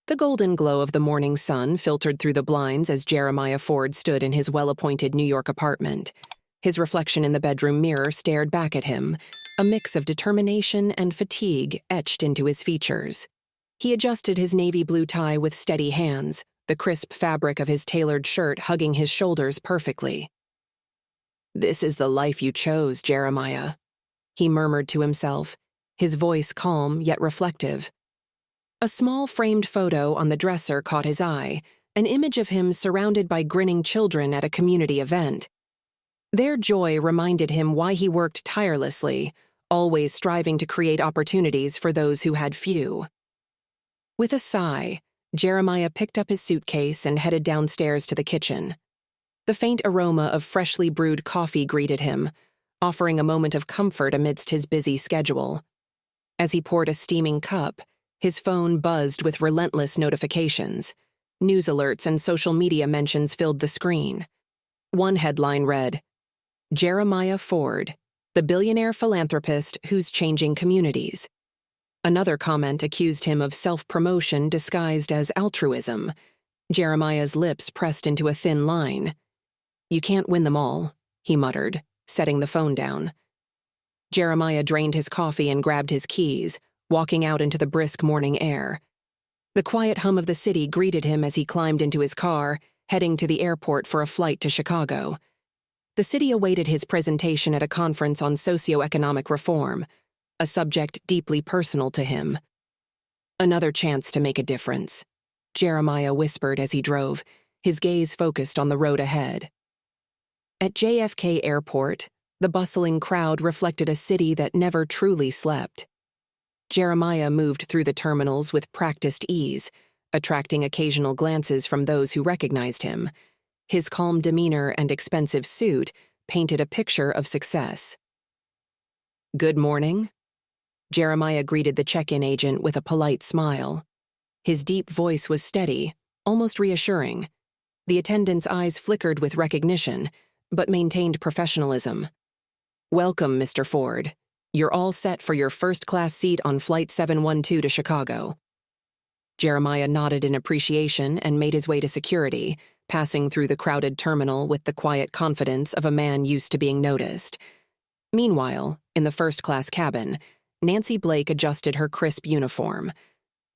The golden glow of the morning sun filtered through the blinds as Jeremiah Ford stood in his well-appointed New York apartment. His reflection in the bedroom mirror stared back at him, a mix of determination and fatigue etched into his features. He adjusted his navy blue tie with steady hands, the crisp fabric of his tailored shirt hugging his shoulders perfectly. "This is the life you chose, Jeremiah," he murmured to himself, his voice calm yet reflective. A small framed photo on the dresser caught his eye, an image of him surrounded by grinning children at a community event. Their joy reminded him why he worked tirelessly, always striving to create opportunities for those who had few. With a sigh, Jeremiah picked up his suitcase and headed downstairs to the kitchen. The faint aroma of freshly brewed coffee greeted him, offering a moment of comfort amidst his busy schedule. As he poured a steaming cup, his phone buzzed with relentless notifications. News alerts and social media mentions filled the screen. One headline read, "Jeremiah Ford, the billionaire philanthropist who's changing communities." Another comment accused him of self-promotion disguised as altruism. Jeremiah's lips pressed into a thin line. "You can't win them all," he muttered, setting the phone down. Jeremiah drained his coffee and grabbed his keys, walking out into the brisk morning air. The quiet hum of the city greeted him as he climbed into his car, heading to the airport for a flight to Chicago. The city awaited his presentation at a conference on socioeconomic reform, a subject deeply personal to him. "Another chance to make a difference," Jeremiah whispered as he drove, his gaze focused on the road ahead. At JFK Airport, the bustling crowd reflected a city that never truly slept. Jeremiah moved through the terminals with practiced ease, attracting occasional glances from those who recognized him. His calm demeanor and expensive suit painted a picture of success. "Good morning." Jeremiah greeted the check-in agent with a polite smile. His deep voice was steady, almost reassuring. The attendant's eyes flickered with recognition, but maintained professionalism. "Welcome, Mr. Ford. You're all set for your first-class seat on Flight 712 to Chicago." Jeremiah nodded in appreciation and made his way to security, passing through the crowded terminal with the quiet confidence of a man used to being noticed. Meanwhile, in the first-class cabin, Nancy Blake adjusted her crisp uniform.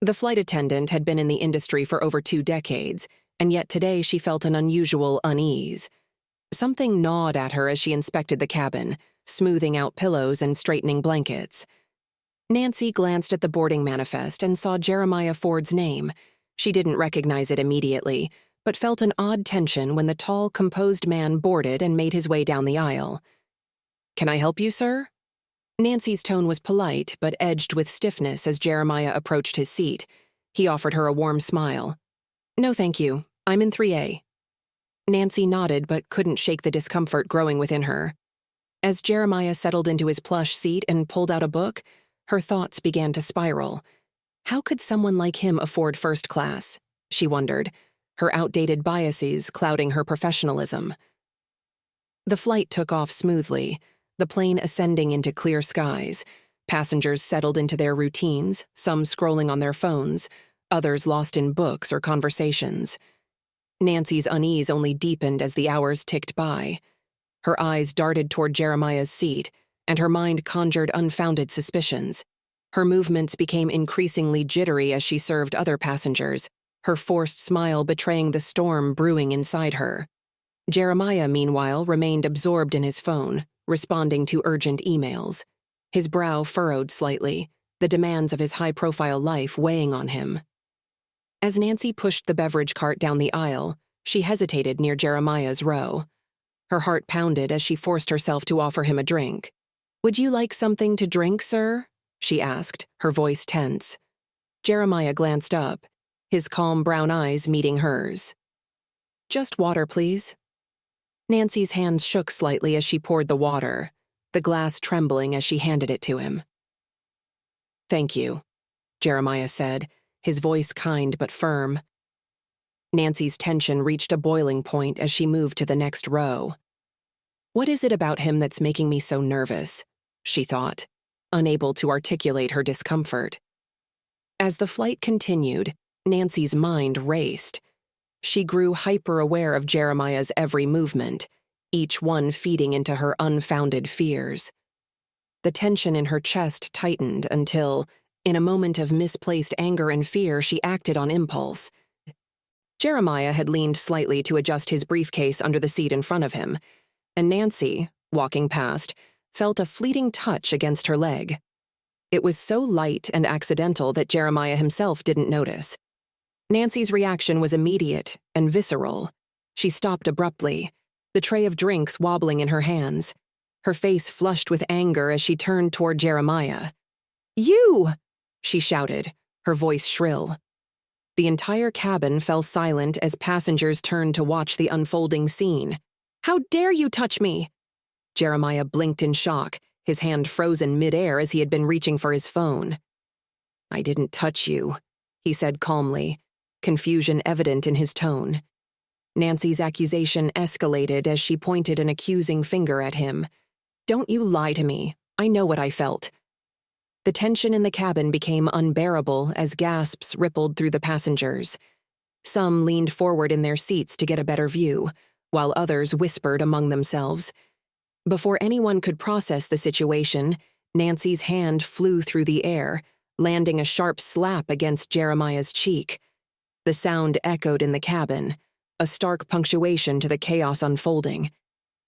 The flight attendant had been in the industry for over 2 decades, and yet today she felt an unusual unease. Something gnawed at her as she inspected the cabin, smoothing out pillows and straightening blankets. Nancy glanced at the boarding manifest and saw Jeremiah Ford's name. She didn't recognize it immediately, but felt an odd tension when the tall, composed man boarded and made his way down the aisle. "Can I help you, sir?" Nancy's tone was polite, but edged with stiffness as Jeremiah approached his seat. He offered her a warm smile. "No, thank you. I'm in 3A. Nancy nodded but couldn't shake the discomfort growing within her. As Jeremiah settled into his plush seat and pulled out a book, her thoughts began to spiral. How could someone like him afford first class? She wondered, her outdated biases clouding her professionalism. The flight took off smoothly, the plane ascending into clear skies. Passengers settled into their routines, some scrolling on their phones, others lost in books or conversations. Nancy's unease only deepened as the hours ticked by. Her eyes darted toward Jeremiah's seat, and her mind conjured unfounded suspicions. Her movements became increasingly jittery as she served other passengers, her forced smile betraying the storm brewing inside her. Jeremiah, meanwhile, remained absorbed in his phone, responding to urgent emails. His brow furrowed slightly, the demands of his high-profile life weighing on him. As Nancy pushed the beverage cart down the aisle, she hesitated near Jeremiah's row. Her heart pounded as she forced herself to offer him a drink. "Would you like something to drink, sir?" she asked, her voice tense. Jeremiah glanced up, his calm brown eyes meeting hers. "Just water, please." Nancy's hands shook slightly as she poured the water, the glass trembling as she handed it to him. "Thank you," Jeremiah said, his voice kind but firm. Nancy's tension reached a boiling point as she moved to the next row. "What is it about him that's making me so nervous?" she thought, unable to articulate her discomfort. As the flight continued, Nancy's mind raced. She grew hyper-aware of Jeremiah's every movement, each one feeding into her unfounded fears. The tension in her chest tightened until, in a moment of misplaced anger and fear, she acted on impulse. Jeremiah had leaned slightly to adjust his briefcase under the seat in front of him, and Nancy, walking past, felt a fleeting touch against her leg. It was so light and accidental that Jeremiah himself didn't notice. Nancy's reaction was immediate and visceral. She stopped abruptly, the tray of drinks wobbling in her hands, her face flushed with anger as she turned toward Jeremiah. "You!" she shouted, her voice shrill. The entire cabin fell silent as passengers turned to watch the unfolding scene. "How dare you touch me?" Jeremiah blinked in shock, his hand frozen midair as he had been reaching for his phone. "I didn't touch you," he said calmly, confusion evident in his tone. Nancy's accusation escalated as she pointed an accusing finger at him. "Don't you lie to me. I know what I felt." The tension in the cabin became unbearable as gasps rippled through the passengers. Some leaned forward in their seats to get a better view, while others whispered among themselves. Before anyone could process the situation, Nancy's hand flew through the air, landing a sharp slap against Jeremiah's cheek. The sound echoed in the cabin, a stark punctuation to the chaos unfolding.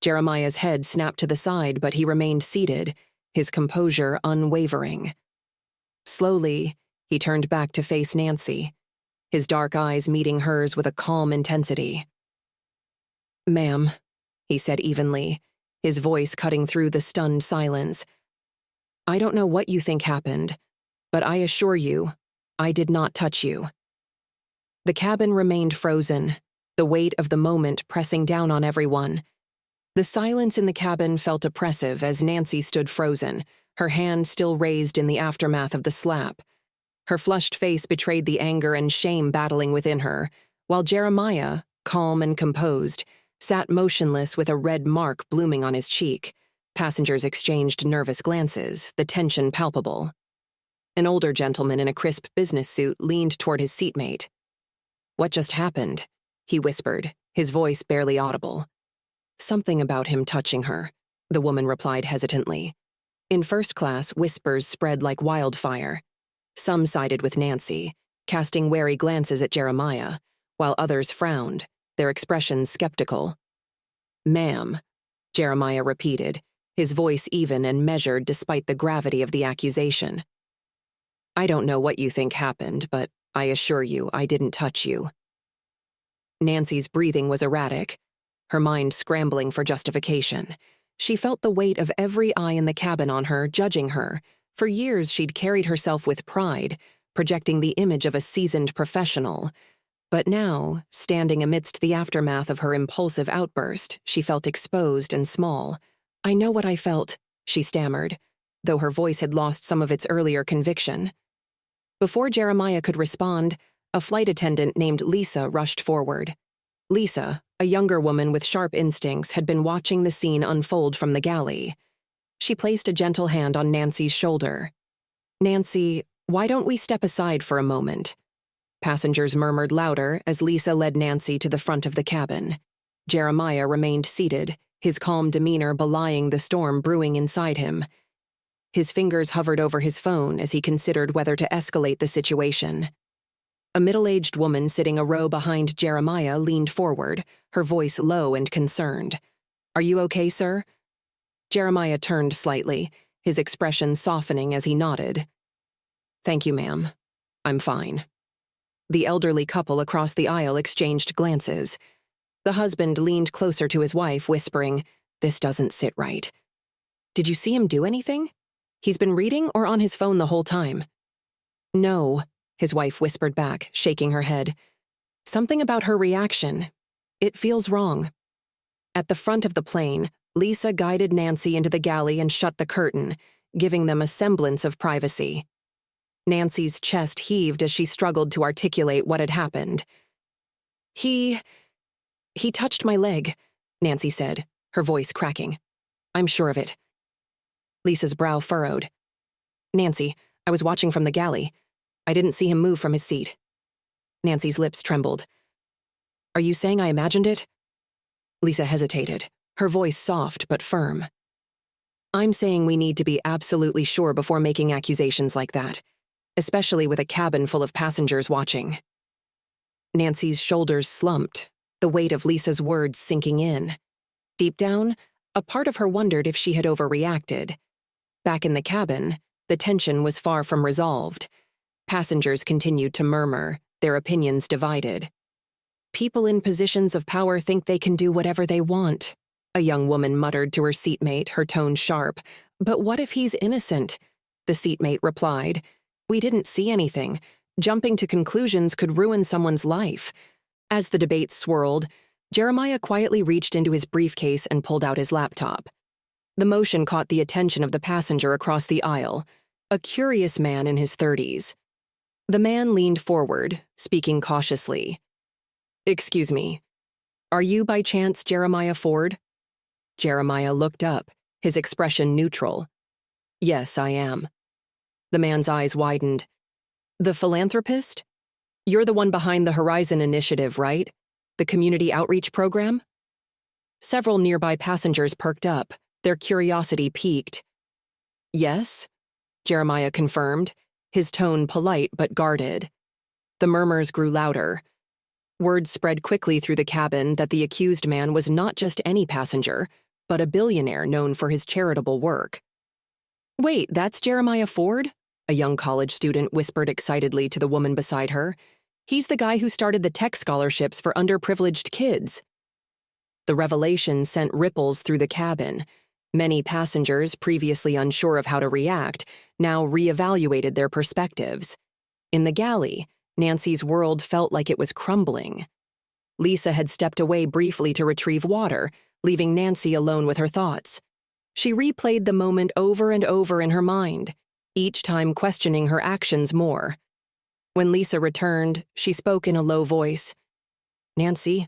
Jeremiah's head snapped to the side, but he remained seated, his composure unwavering. Slowly, he turned back to face Nancy, his dark eyes meeting hers with a calm intensity. "Ma'am," he said evenly, his voice cutting through the stunned silence. "I don't know what you think happened, but I assure you, I did not touch you." The cabin remained frozen, the weight of the moment pressing down on everyone. The silence in the cabin felt oppressive as Nancy stood frozen, her hand still raised in the aftermath of the slap. Her flushed face betrayed the anger and shame battling within her, while Jeremiah, calm and composed, sat motionless with a red mark blooming on his cheek. Passengers exchanged nervous glances, the tension palpable. An older gentleman in a crisp business suit leaned toward his seatmate. "What just happened?" he whispered, his voice barely audible. "Something about him touching her," the woman replied hesitantly. In first class, whispers spread like wildfire. Some sided with Nancy, casting wary glances at Jeremiah, while others frowned, their expressions skeptical. "Ma'am," Jeremiah repeated, his voice even and measured despite the gravity of the accusation. "I don't know what you think happened, but I assure you I didn't touch you." Nancy's breathing was erratic, her mind scrambling for justification. She felt the weight of every eye in the cabin on her, judging her. For years she'd carried herself with pride, projecting the image of a seasoned professional. But now, standing amidst the aftermath of her impulsive outburst, she felt exposed and small. "I know what I felt," she stammered, though her voice had lost some of its earlier conviction. Before Jeremiah could respond, a flight attendant named Lisa rushed forward. Lisa, a younger woman with sharp instincts, had been watching the scene unfold from the galley. She placed a gentle hand on Nancy's shoulder. "Nancy, why don't we step aside for a moment?" Passengers murmured louder as Lisa led Nancy to the front of the cabin. Jeremiah remained seated, his calm demeanor belying the storm brewing inside him. His fingers hovered over his phone as he considered whether to escalate the situation. A middle-aged woman sitting a row behind Jeremiah leaned forward, her voice low and concerned. "Are you okay, sir?" Jeremiah turned slightly, his expression softening as he nodded. "Thank you, ma'am. I'm fine." The elderly couple across the aisle exchanged glances. The husband leaned closer to his wife, whispering, "This doesn't sit right." "Did you see him do anything? He's been reading or on his phone the whole time?" "No," his wife whispered back, shaking her head. "Something about her reaction. It feels wrong." At the front of the plane, Lisa guided Nancy into the galley and shut the curtain, giving them a semblance of privacy. Nancy's chest heaved as she struggled to articulate what had happened. He touched my leg," Nancy said, her voice cracking. "I'm sure of it." Lisa's brow furrowed. "Nancy, I was watching from the galley. I didn't see him move from his seat." Nancy's lips trembled. Are you saying I imagined it? Lisa hesitated, her voice soft but firm. I'm saying we need to be absolutely sure before making accusations like that, especially with a cabin full of passengers watching. Nancy's shoulders slumped, the weight of Lisa's words sinking in. Deep down, a part of her wondered if she had overreacted. Back in the cabin, the tension was far from resolved. Passengers continued to murmur, their opinions divided. People in positions of power think they can do whatever they want, a young woman muttered to her seatmate, her tone sharp. But what if he's innocent? The seatmate replied. We didn't see anything. Jumping to conclusions could ruin someone's life. As the debate swirled, Jeremiah quietly reached into his briefcase and pulled out his laptop. The motion caught the attention of the passenger across the aisle, a curious man in his 30s. The man leaned forward, speaking cautiously. Excuse me, are you by chance Jeremiah Ford? Jeremiah looked up, his expression neutral. Yes, I am. The man's eyes widened. The philanthropist? You're the one behind the Horizon Initiative, right? The community outreach program? Several nearby passengers perked up, their curiosity piqued. Yes, Jeremiah confirmed, his tone polite but guarded. The murmurs grew louder. Word spread quickly through the cabin that the accused man was not just any passenger, but a billionaire known for his charitable work. Wait, that's Jeremiah Ford? A young college student whispered excitedly to the woman beside her. He's the guy who started the tech scholarships for underprivileged kids. The revelation sent ripples through the cabin. Many passengers, previously unsure of how to react, now reevaluated their perspectives. In the galley, Nancy's world felt like it was crumbling. Lisa had stepped away briefly to retrieve water, leaving Nancy alone with her thoughts. She replayed the moment over and over in her mind, each time questioning her actions more. When Lisa returned, she spoke in a low voice. Nancy,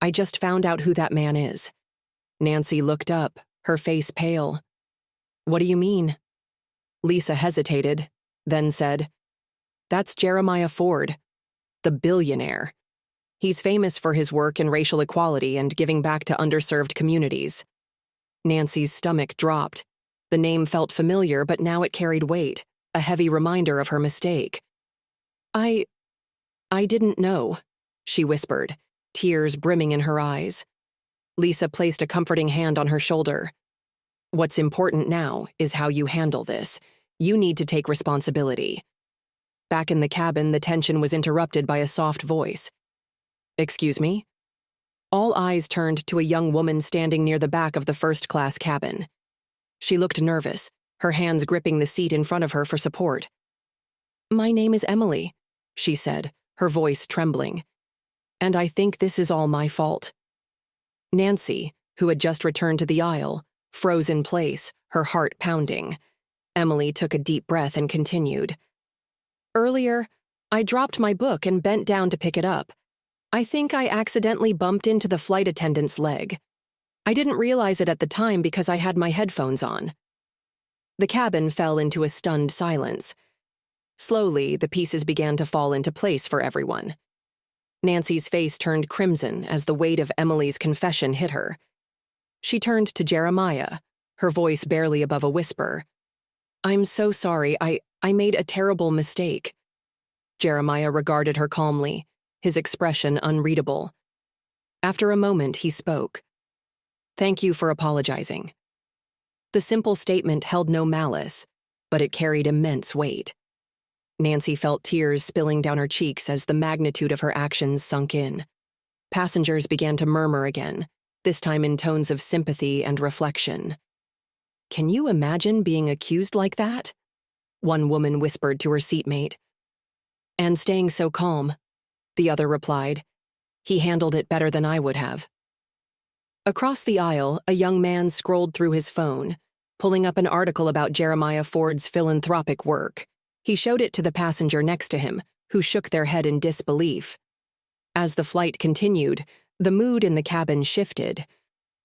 I just found out who that man is. Nancy looked up, her face pale. What do you mean? Lisa hesitated, then said, That's Jeremiah Ford, the billionaire. He's famous for his work in racial equality and giving back to underserved communities. Nancy's stomach dropped. The name felt familiar, but now it carried weight, a heavy reminder of her mistake. I didn't know, she whispered, tears brimming in her eyes. Lisa placed a comforting hand on her shoulder. What's important now is how you handle this. You need to take responsibility. Back in the cabin, the tension was interrupted by a soft voice. Excuse me? All eyes turned to a young woman standing near the back of the first-class cabin. She looked nervous, her hands gripping the seat in front of her for support. My name is Emily, she said, her voice trembling. And I think this is all my fault. Nancy, who had just returned to the aisle, froze in place, her heart pounding. Emily took a deep breath and continued. Earlier, I dropped my book and bent down to pick it up. I think I accidentally bumped into the flight attendant's leg. I didn't realize it at the time because I had my headphones on. The cabin fell into a stunned silence. Slowly, the pieces began to fall into place for everyone. Nancy's face turned crimson as the weight of Emily's confession hit her. She turned to Jeremiah, her voice barely above a whisper. I'm so sorry, I made a terrible mistake. Jeremiah regarded her calmly, his expression unreadable. After a moment, he spoke. Thank you for apologizing. The simple statement held no malice, but it carried immense weight. Nancy felt tears spilling down her cheeks as the magnitude of her actions sunk in. Passengers began to murmur again, this time in tones of sympathy and reflection. Can you imagine being accused like that? One woman whispered to her seatmate. And staying so calm, the other replied. He handled it better than I would have. Across the aisle, a young man scrolled through his phone, pulling up an article about Jeremiah Ford's philanthropic work. He showed it to the passenger next to him, who shook their head in disbelief. As the flight continued, the mood in the cabin shifted.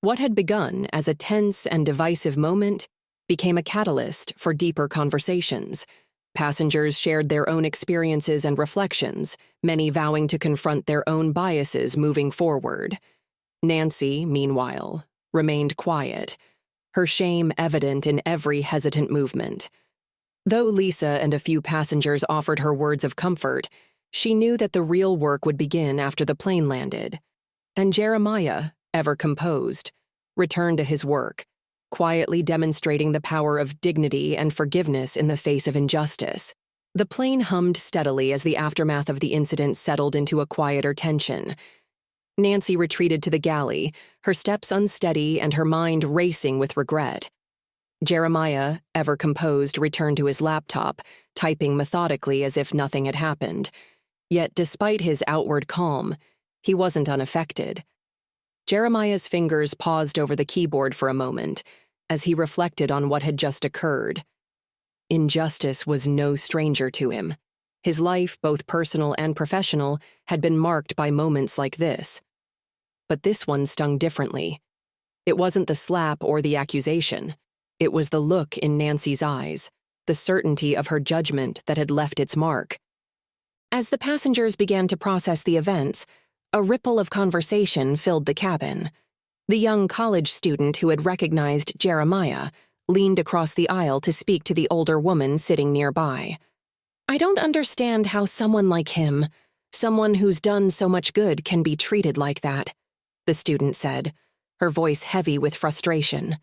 What had begun as a tense and divisive moment became a catalyst for deeper conversations. Passengers shared their own experiences and reflections, many vowing to confront their own biases moving forward. Nancy, meanwhile, remained quiet, her shame evident in every hesitant movement. Though Lisa and a few passengers offered her words of comfort, she knew that the real work would begin after the plane landed. And Jeremiah, ever composed, returned to his work, quietly demonstrating the power of dignity and forgiveness in the face of injustice. The plane hummed steadily as the aftermath of the incident settled into a quieter tension. Nancy retreated to the galley, her steps unsteady and her mind racing with regret. Jeremiah, ever composed, returned to his laptop, typing methodically as if nothing had happened. Yet despite his outward calm, he wasn't unaffected. Jeremiah's fingers paused over the keyboard for a moment as he reflected on what had just occurred. Injustice was no stranger to him. His life, both personal and professional, had been marked by moments like this. But this one stung differently. It wasn't the slap or the accusation. It was the look in Nancy's eyes, the certainty of her judgment that had left its mark. As the passengers began to process the events, a ripple of conversation filled the cabin. The young college student who had recognized Jeremiah leaned across the aisle to speak to the older woman sitting nearby. "I don't understand how someone like him, someone who's done so much good, can be treated like that," the student said, her voice heavy with frustration.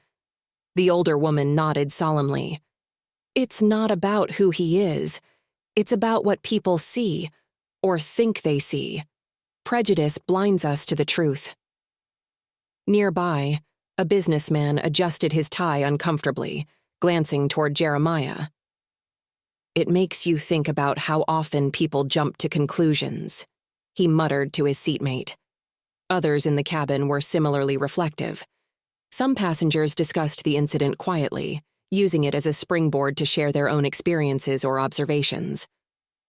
The older woman nodded solemnly. "It's not about who he is. It's about what people see, or think they see. Prejudice blinds us to the truth." Nearby, a businessman adjusted his tie uncomfortably, glancing toward Jeremiah. "It makes you think about how often people jump to conclusions," he muttered to his seatmate. Others in the cabin were similarly reflective. Some passengers discussed the incident quietly, using it as a springboard to share their own experiences or observations.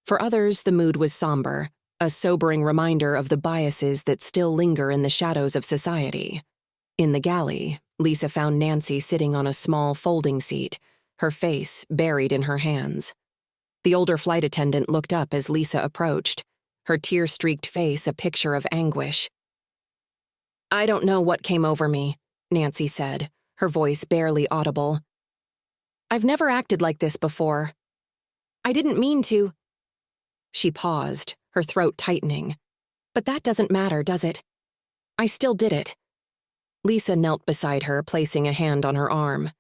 For others, the mood was somber, a sobering reminder of the biases that still linger in the shadows of society. In the galley, Lisa found Nancy sitting on a small folding seat, her face buried in her hands. The older flight attendant looked up as Lisa approached, her tear-streaked face a picture of anguish. "I don't know what came over me," Nancy said, her voice barely audible. "I've never acted like this before. I didn't mean to." She paused, her throat tightening. "But that doesn't matter, does it? I still did it." Lisa knelt beside her, placing a hand on her arm.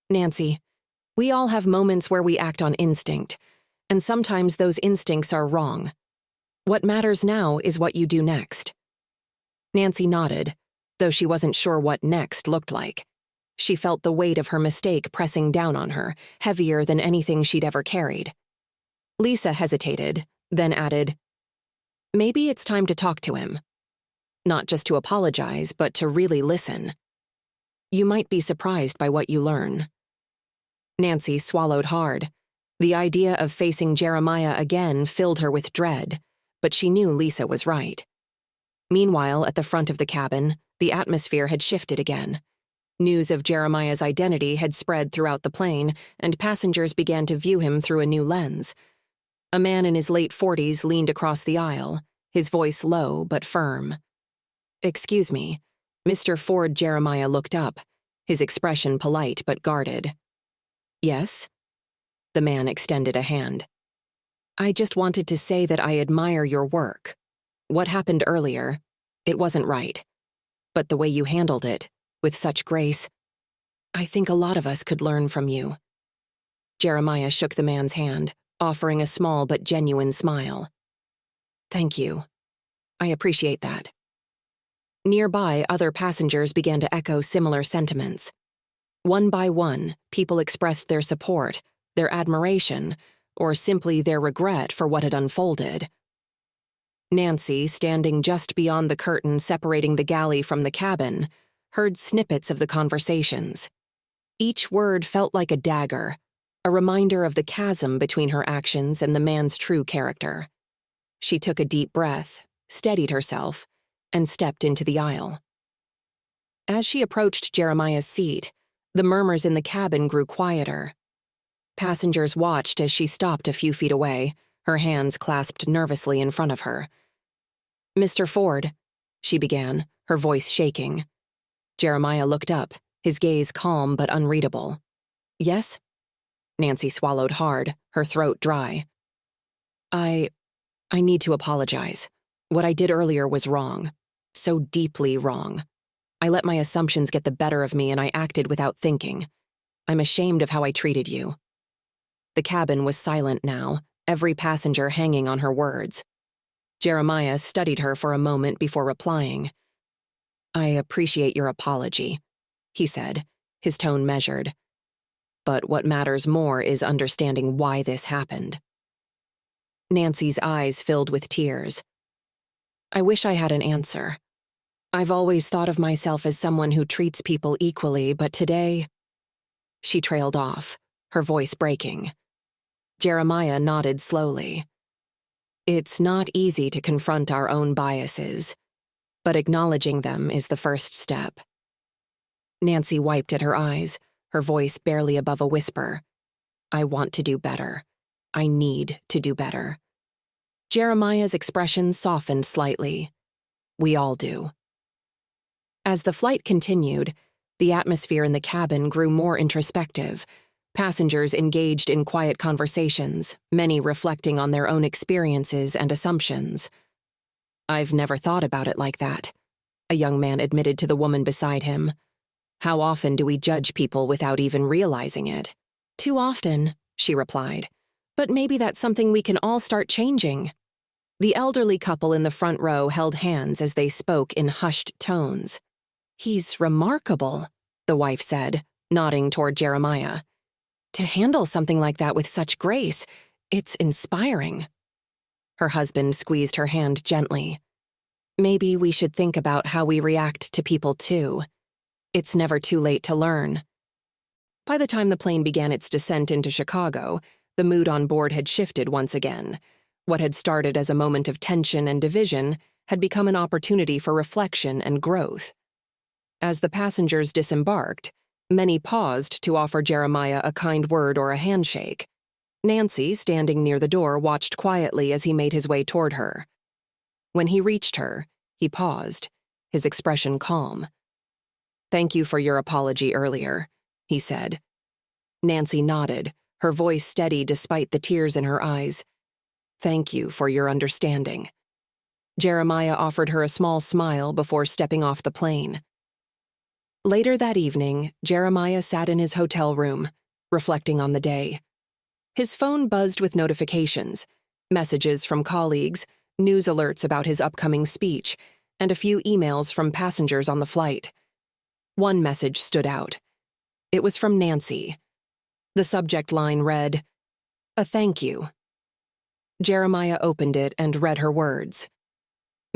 "Nancy, we all have moments where we act on instinct, and sometimes those instincts are wrong. What matters now is what you do next." Nancy nodded, though she wasn't sure what next looked like. She felt the weight of her mistake pressing down on her, heavier than anything she'd ever carried. Lisa hesitated, then added, "Maybe it's time to talk to him. Not just to apologize, but to really listen. You might be surprised by what you learn." Nancy swallowed hard. The idea of facing Jeremiah again filled her with dread, but she knew Lisa was right. Meanwhile, at the front of the cabin, the atmosphere had shifted again. News of Jeremiah's identity had spread throughout the plane, and passengers began to view him through a new lens. A man in his late 40s leaned across the aisle, his voice low but firm. "Excuse me." Mr. Ford Jeremiah looked up, his expression polite but guarded. "Yes?" The man extended a hand. "I just wanted to say that I admire your work. What happened earlier, it wasn't right. But the way you handled it, with such grace, I think a lot of us could learn from you." Jeremiah shook the man's hand, offering a small but genuine smile. "Thank you. I appreciate that." Nearby, other passengers began to echo similar sentiments. One by one, people expressed their support, their admiration, or simply their regret for what had unfolded. Nancy, standing just beyond the curtain separating the galley from the cabin, heard snippets of the conversations. Each word felt like a dagger, a reminder of the chasm between her actions and the man's true character. She took a deep breath, steadied herself, and stepped into the aisle. As she approached Jeremiah's seat, the murmurs in the cabin grew quieter. Passengers watched as she stopped a few feet away, her hands clasped nervously in front of her. "Mr. Ford," she began, her voice shaking. Jeremiah looked up, his gaze calm but unreadable. "Yes?" Nancy swallowed hard, her throat dry. I need to apologize. What I did earlier was wrong. So deeply wrong. I let my assumptions get the better of me and I acted without thinking. I'm ashamed of how I treated you." The cabin was silent now, every passenger hanging on her words. Jeremiah studied her for a moment before replying. "I appreciate your apology," he said, his tone measured. "But what matters more is understanding why this happened." Nancy's eyes filled with tears. "I wish I had an answer. I've always thought of myself as someone who treats people equally, but today—" She trailed off, her voice breaking. Jeremiah nodded slowly. "It's not easy to confront our own biases, but acknowledging them is the first step." Nancy wiped at her eyes, her voice barely above a whisper. "I want to do better. I need to do better." Jeremiah's expression softened slightly. "We all do." As the flight continued, the atmosphere in the cabin grew more introspective. Passengers engaged in quiet conversations, many reflecting on their own experiences and assumptions. "I've never thought about it like that," a young man admitted to the woman beside him. "How often do we judge people without even realizing it?" "Too often," she replied. "But maybe that's something we can all start changing." The elderly couple in the front row held hands as they spoke in hushed tones. "He's remarkable," the wife said, nodding toward Jeremiah. "To handle something like that with such grace, it's inspiring." Her husband squeezed her hand gently. "Maybe we should think about how we react to people too. It's never too late to learn." By the time the plane began its descent into Chicago, the mood on board had shifted once again. What had started as a moment of tension and division had become an opportunity for reflection and growth. As the passengers disembarked, many paused to offer Jeremiah a kind word or a handshake. Nancy, standing near the door, watched quietly as he made his way toward her. When he reached her, he paused, his expression calm. "Thank you for your apology earlier," he said. Nancy nodded, her voice steady despite the tears in her eyes. "Thank you for your understanding." Jeremiah offered her a small smile before stepping off the plane. Later that evening, Jeremiah sat in his hotel room, reflecting on the day. His phone buzzed with notifications, messages from colleagues, news alerts about his upcoming speech, and a few emails from passengers on the flight. One message stood out. It was from Nancy. The subject line read, "A thank you." Jeremiah opened it and read her words.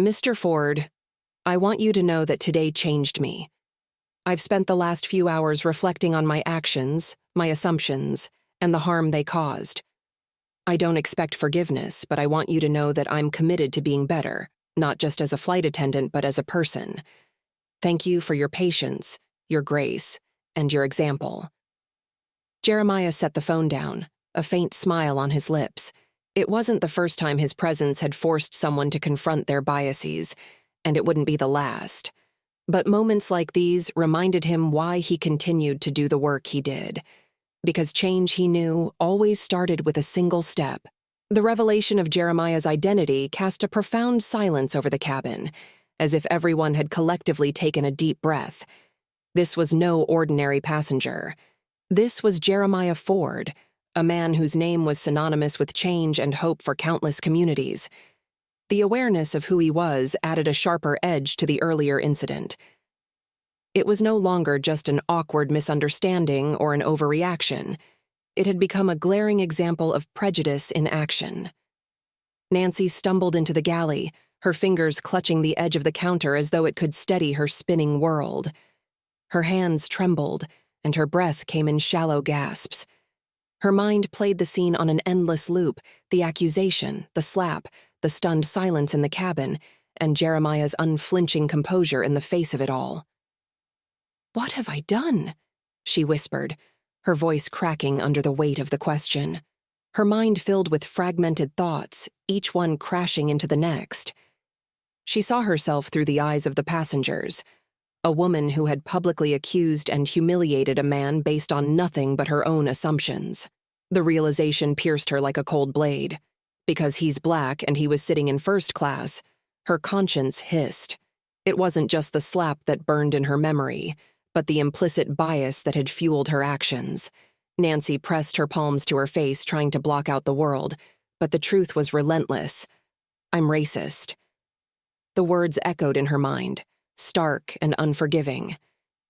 "Mr. Ford, I want you to know that today changed me. I've spent the last few hours reflecting on my actions, my assumptions, and the harm they caused. I don't expect forgiveness, but I want you to know that I'm committed to being better, not just as a flight attendant, but as a person. Thank you for your patience, your grace, and your example." Jeremiah set the phone down, a faint smile on his lips. It wasn't the first time his presence had forced someone to confront their biases, and it wouldn't be the last. But moments like these reminded him why he continued to do the work he did. Because change, he knew, always started with a single step. The revelation of Jeremiah's identity cast a profound silence over the cabin, as if everyone had collectively taken a deep breath. This was no ordinary passenger. This was Jeremiah Ford, a man whose name was synonymous with change and hope for countless communities. The awareness of who he was added a sharper edge to the earlier incident. It was no longer just an awkward misunderstanding or an overreaction. It had become a glaring example of prejudice in action. Nancy stumbled into the galley, her fingers clutching the edge of the counter as though it could steady her spinning world. Her hands trembled, and her breath came in shallow gasps. Her mind played the scene on an endless loop, the accusation, the slap, the stunned silence in the cabin, and Jeremiah's unflinching composure in the face of it all. "What have I done?" she whispered, her voice cracking under the weight of the question. Her mind filled with fragmented thoughts, each one crashing into the next. She saw herself through the eyes of the passengers, a woman who had publicly accused and humiliated a man based on nothing but her own assumptions. The realization pierced her like a cold blade. Because he's black and he was sitting in first class, her conscience hissed. It wasn't just the slap that burned in her memory, but the implicit bias that had fueled her actions. Nancy pressed her palms to her face, trying to block out the world, but the truth was relentless. I'm racist. The words echoed in her mind, stark and unforgiving.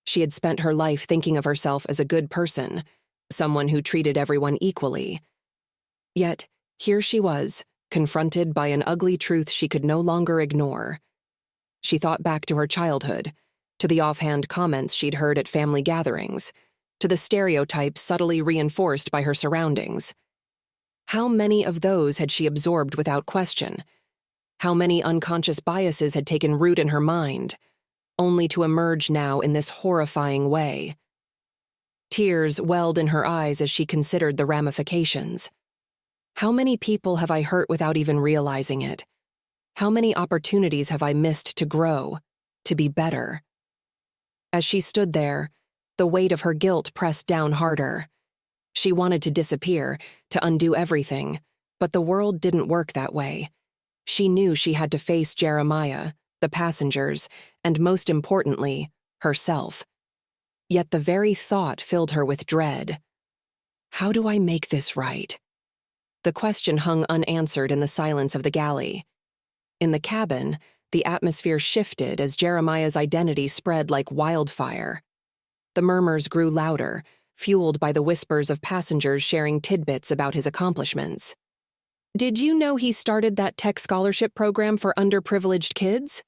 She had spent her life thinking of herself as a good person, someone who treated everyone equally. Yet, here she was, confronted by an ugly truth she could no longer ignore. She thought back to her childhood, to the offhand comments she'd heard at family gatherings, to the stereotypes subtly reinforced by her surroundings. How many of those had she absorbed without question? How many unconscious biases had taken root in her mind, only to emerge now in this horrifying way? Tears welled in her eyes as she considered the ramifications. How many people have I hurt without even realizing it? How many opportunities have I missed to grow, to be better? As she stood there, the weight of her guilt pressed down harder. She wanted to disappear, to undo everything, but the world didn't work that way. She knew she had to face Jeremiah, the passengers, and most importantly, herself. Yet the very thought filled her with dread. How do I make this right? The question hung unanswered in the silence of the galley. In the cabin, the atmosphere shifted as Jeremiah's identity spread like wildfire. The murmurs grew louder, fueled by the whispers of passengers sharing tidbits about his accomplishments. "Did you know he started that tech scholarship program for underprivileged kids?"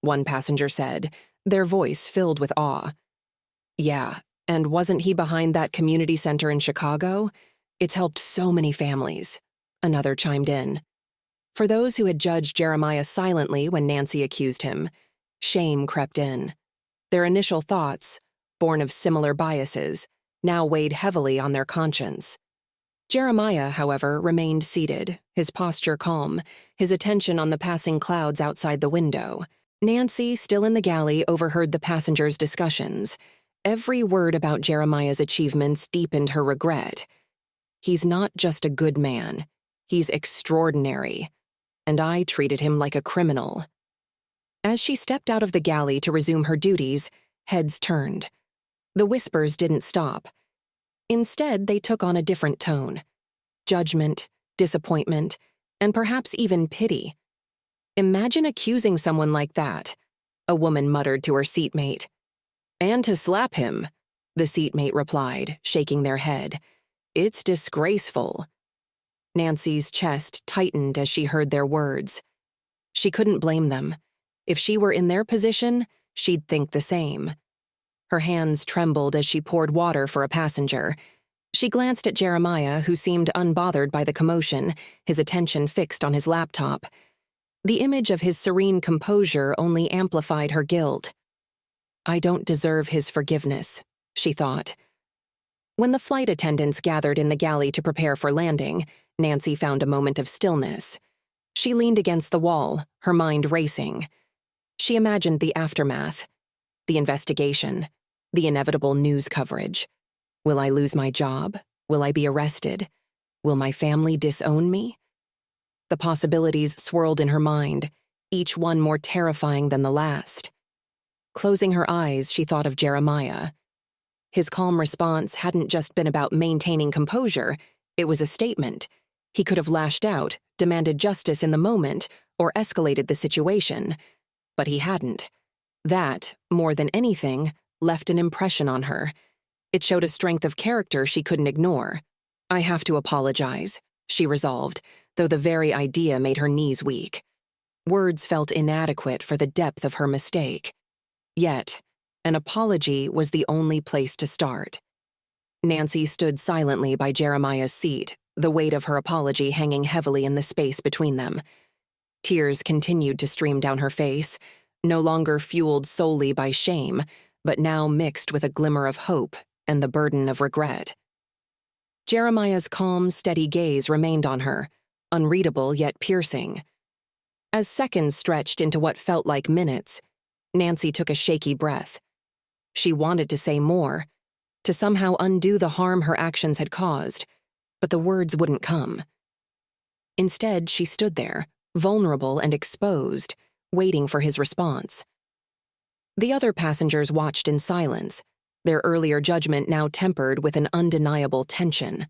one passenger said, their voice filled with awe. "Yeah, and wasn't he behind that community center in Chicago? It's helped so many families," another chimed in. For those who had judged Jeremiah silently when Nancy accused him, shame crept in. Their initial thoughts, born of similar biases, now weighed heavily on their conscience. Jeremiah, however, remained seated, his posture calm, his attention on the passing clouds outside the window. Nancy, still in the galley, overheard the passengers' discussions. Every word about Jeremiah's achievements deepened her regret. He's not just a good man. He's extraordinary. And I treated him like a criminal. As she stepped out of the galley to resume her duties, heads turned. The whispers didn't stop. Instead, they took on a different tone. Judgment, disappointment, and perhaps even pity. "Imagine accusing someone like that," a woman muttered to her seatmate. "And to slap him," the seatmate replied, shaking their head. "It's disgraceful." Nancy's chest tightened as she heard their words. She couldn't blame them. If she were in their position, she'd think the same. Her hands trembled as she poured water for a passenger. She glanced at Jeremiah, who seemed unbothered by the commotion, his attention fixed on his laptop. The image of his serene composure only amplified her guilt. "I don't deserve his forgiveness," she thought. When the flight attendants gathered in the galley to prepare for landing, Nancy found a moment of stillness. She leaned against the wall, her mind racing. She imagined the aftermath, the investigation, the inevitable news coverage. Will I lose my job? Will I be arrested? Will my family disown me? The possibilities swirled in her mind, each one more terrifying than the last. Closing her eyes, she thought of Jeremiah. His calm response hadn't just been about maintaining composure, it was a statement. He could have lashed out, demanded justice in the moment, or escalated the situation. But he hadn't. That, more than anything, left an impression on her. It showed a strength of character she couldn't ignore. "I have to apologize," she resolved, though the very idea made her knees weak. Words felt inadequate for the depth of her mistake. Yet, an apology was the only place to start. Nancy stood silently by Jeremiah's seat, the weight of her apology hanging heavily in the space between them. Tears continued to stream down her face, no longer fueled solely by shame, but now mixed with a glimmer of hope and the burden of regret. Jeremiah's calm, steady gaze remained on her, unreadable yet piercing. As seconds stretched into what felt like minutes, Nancy took a shaky breath. She wanted to say more, to somehow undo the harm her actions had caused, but the words wouldn't come. Instead, she stood there, vulnerable and exposed, waiting for his response. The other passengers watched in silence, their earlier judgment now tempered with an undeniable tension.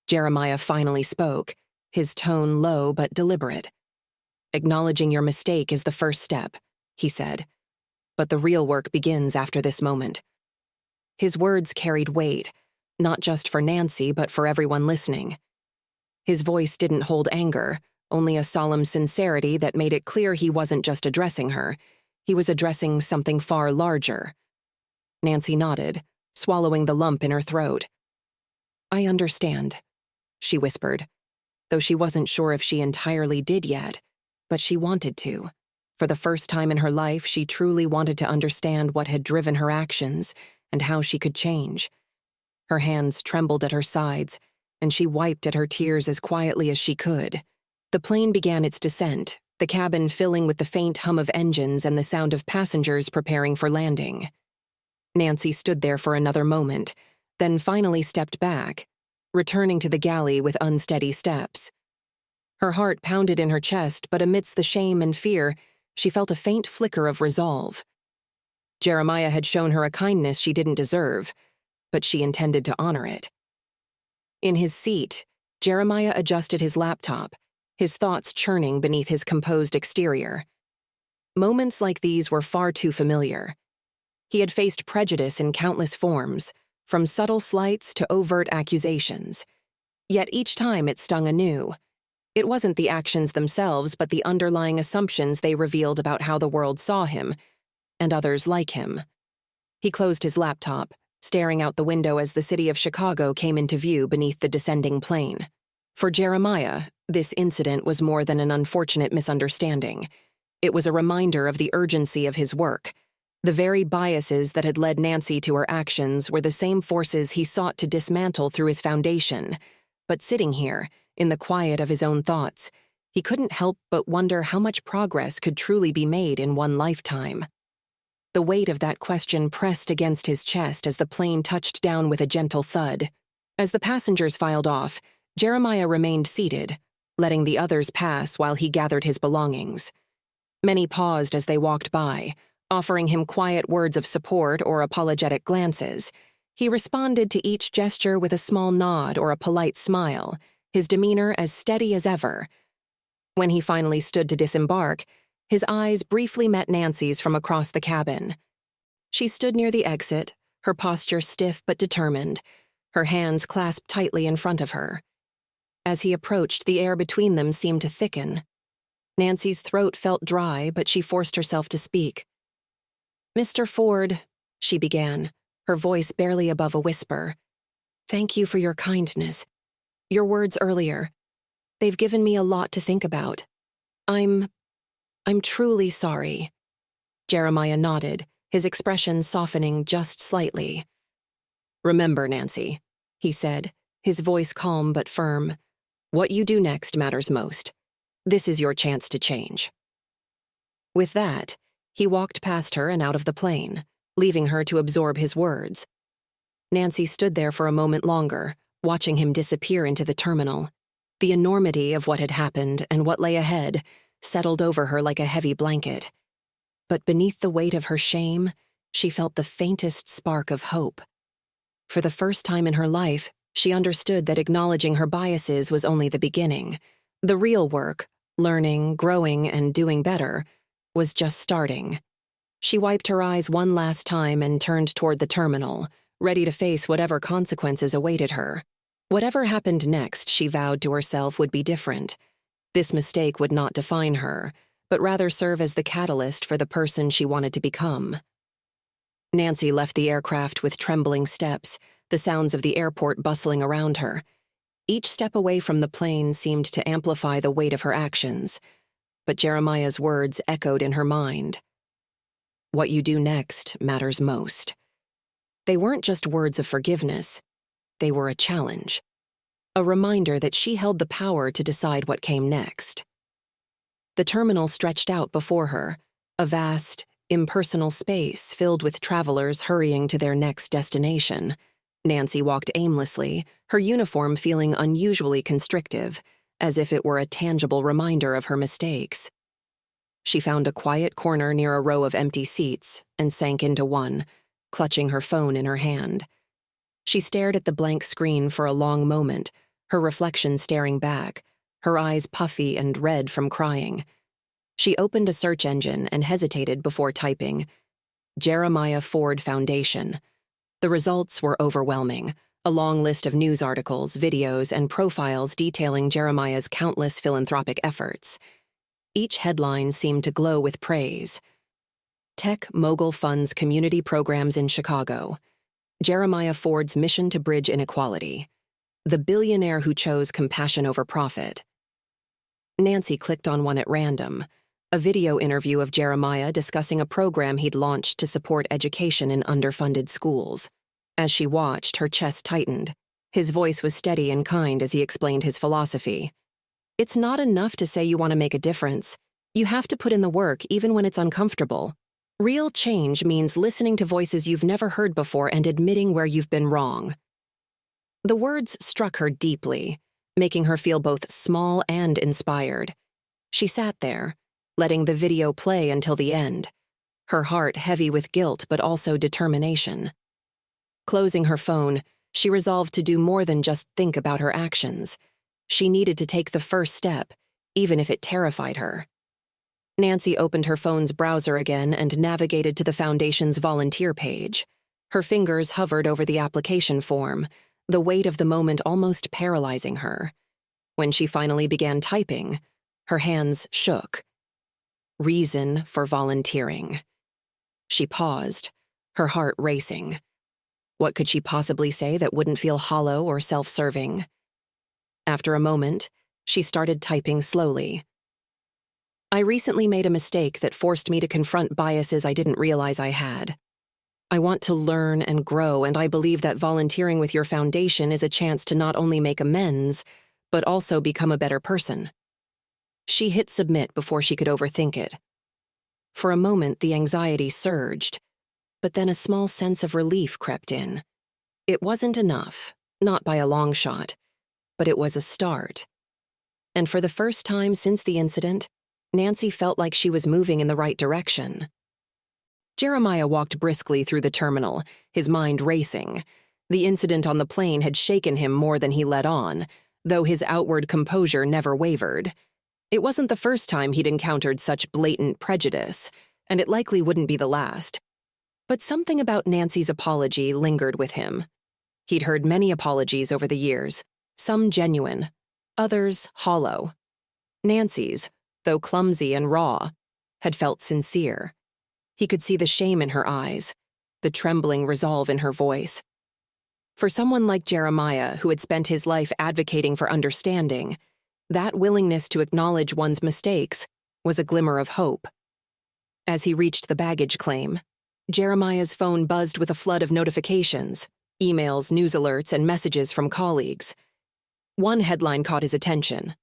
Jeremiah finally spoke, his tone low but deliberate. "Acknowledging your mistake is the first step," he said. "But the real work begins after this moment." His words carried weight, not just for Nancy but for everyone listening. His voice didn't hold anger, only a solemn sincerity that made it clear he wasn't just addressing her. He was addressing something far larger. Nancy nodded, swallowing the lump in her throat. "I understand," she whispered, though she wasn't sure if she entirely did yet, but she wanted to. For the first time in her life, she truly wanted to understand what had driven her actions and how she could change. Her hands trembled at her sides, and she wiped at her tears as quietly as she could. The plane began its descent, the cabin filling with the faint hum of engines and the sound of passengers preparing for landing. Nancy stood there for another moment, then finally stepped back, returning to the galley with unsteady steps. Her heart pounded in her chest, but amidst the shame and fear, she felt a faint flicker of resolve. Jeremiah had shown her a kindness she didn't deserve, but she intended to honor it. In his seat, Jeremiah adjusted his laptop, his thoughts churning beneath his composed exterior. Moments like these were far too familiar. He had faced prejudice in countless forms, from subtle slights to overt accusations. Yet each time it stung anew. It wasn't the actions themselves, but the underlying assumptions they revealed about how the world saw him, and others like him. He closed his laptop, staring out the window as the city of Chicago came into view beneath the descending plane. For Jeremiah, this incident was more than an unfortunate misunderstanding. It was a reminder of the urgency of his work. The very biases that had led Nancy to her actions were the same forces he sought to dismantle through his foundation. But sitting here, in the quiet of his own thoughts, he couldn't help but wonder how much progress could truly be made in one lifetime. The weight of that question pressed against his chest as the plane touched down with a gentle thud. As the passengers filed off, Jeremiah remained seated, letting the others pass while he gathered his belongings. Many paused as they walked by, offering him quiet words of support or apologetic glances. He responded to each gesture with a small nod or a polite smile, his demeanor as steady as ever. When he finally stood to disembark, his eyes briefly met Nancy's from across the cabin. She stood near the exit, her posture stiff but determined, her hands clasped tightly in front of her. As he approached, the air between them seemed to thicken. Nancy's throat felt dry, but she forced herself to speak. "Mr. Ford," she began, her voice barely above a whisper, "thank you for your kindness. Your words earlier. They've given me a lot to think about. I'm truly sorry." Jeremiah nodded, his expression softening just slightly. "Remember, Nancy," he said, his voice calm but firm, "what you do next matters most. This is your chance to change." With that, he walked past her and out of the plane, leaving her to absorb his words. Nancy stood there for a moment longer, watching him disappear into the terminal. The enormity of what had happened and what lay ahead settled over her like a heavy blanket. But beneath the weight of her shame, she felt the faintest spark of hope. For the first time in her life, she understood that acknowledging her biases was only the beginning. The real work, learning, growing, and doing better, was just starting. She wiped her eyes one last time and turned toward the terminal, ready to face whatever consequences awaited her. Whatever happened next, she vowed to herself, would be different. This mistake would not define her, but rather serve as the catalyst for the person she wanted to become. Nancy left the aircraft with trembling steps, the sounds of the airport bustling around her. Each step away from the plane seemed to amplify the weight of her actions, but Jeremiah's words echoed in her mind. What you do next matters most. They weren't just words of forgiveness. they were a challenge. A reminder that she held the power to decide what came next. The terminal stretched out before her, a vast, impersonal space filled with travelers hurrying to their next destination. Nancy walked aimlessly, her uniform feeling unusually constrictive, as if it were a tangible reminder of her mistakes. She found a quiet corner near a row of empty seats and sank into one, clutching her phone in her hand. She stared at the blank screen for a long moment, her reflection staring back, her eyes puffy and red from crying. She opened a search engine and hesitated before typing, Jeremiah Ford Foundation. The results were overwhelming, a long list of news articles, videos, and profiles detailing Jeremiah's countless philanthropic efforts. Each headline seemed to glow with praise. Tech Mogul funds community programs in Chicago. Jeremiah Ford's mission to bridge inequality. The billionaire who chose compassion over profit. Nancy clicked on one at random, a video interview of Jeremiah discussing a program he'd launched to support education in underfunded schools. As she watched, her chest tightened. His voice was steady and kind as he explained his philosophy. It's not enough to say you want to make a difference. You have to put in the work even when it's uncomfortable. Real change means listening to voices you've never heard before and admitting where you've been wrong. The words struck her deeply, making her feel both small and inspired. She sat there, letting the video play until the end, her heart heavy with guilt but also determination. Closing her phone, she resolved to do more than just think about her actions. She needed to take the first step, even if it terrified her. Nancy opened her phone's browser again and navigated to the Foundation's volunteer page. Her fingers hovered over the application form, the weight of the moment almost paralyzing her. When she finally began typing, her hands shook. Reason for volunteering. She paused, her heart racing. What could she possibly say that wouldn't feel hollow or self-serving? After a moment, she started typing slowly. I recently made a mistake that forced me to confront biases I didn't realize I had. I want to learn and grow, and I believe that volunteering with your foundation is a chance to not only make amends, but also become a better person. She hit submit before she could overthink it. For a moment, the anxiety surged, but then a small sense of relief crept in. It wasn't enough, not by a long shot, but it was a start. And for the first time since the incident, Nancy felt like she was moving in the right direction. Jeremiah walked briskly through the terminal, his mind racing. The incident on the plane had shaken him more than he let on, though his outward composure never wavered. It wasn't the first time he'd encountered such blatant prejudice, and it likely wouldn't be the last. But something about Nancy's apology lingered with him. He'd heard many apologies over the years, some genuine, others hollow. Nancy's, though clumsy and raw, had felt sincere. He could see the shame in her eyes, the trembling resolve in her voice. For someone like Jeremiah, who had spent his life advocating for understanding, that willingness to acknowledge one's mistakes was a glimmer of hope. As he reached the baggage claim, Jeremiah's phone buzzed with a flood of notifications, emails, news alerts, and messages from colleagues. One headline caught his attention.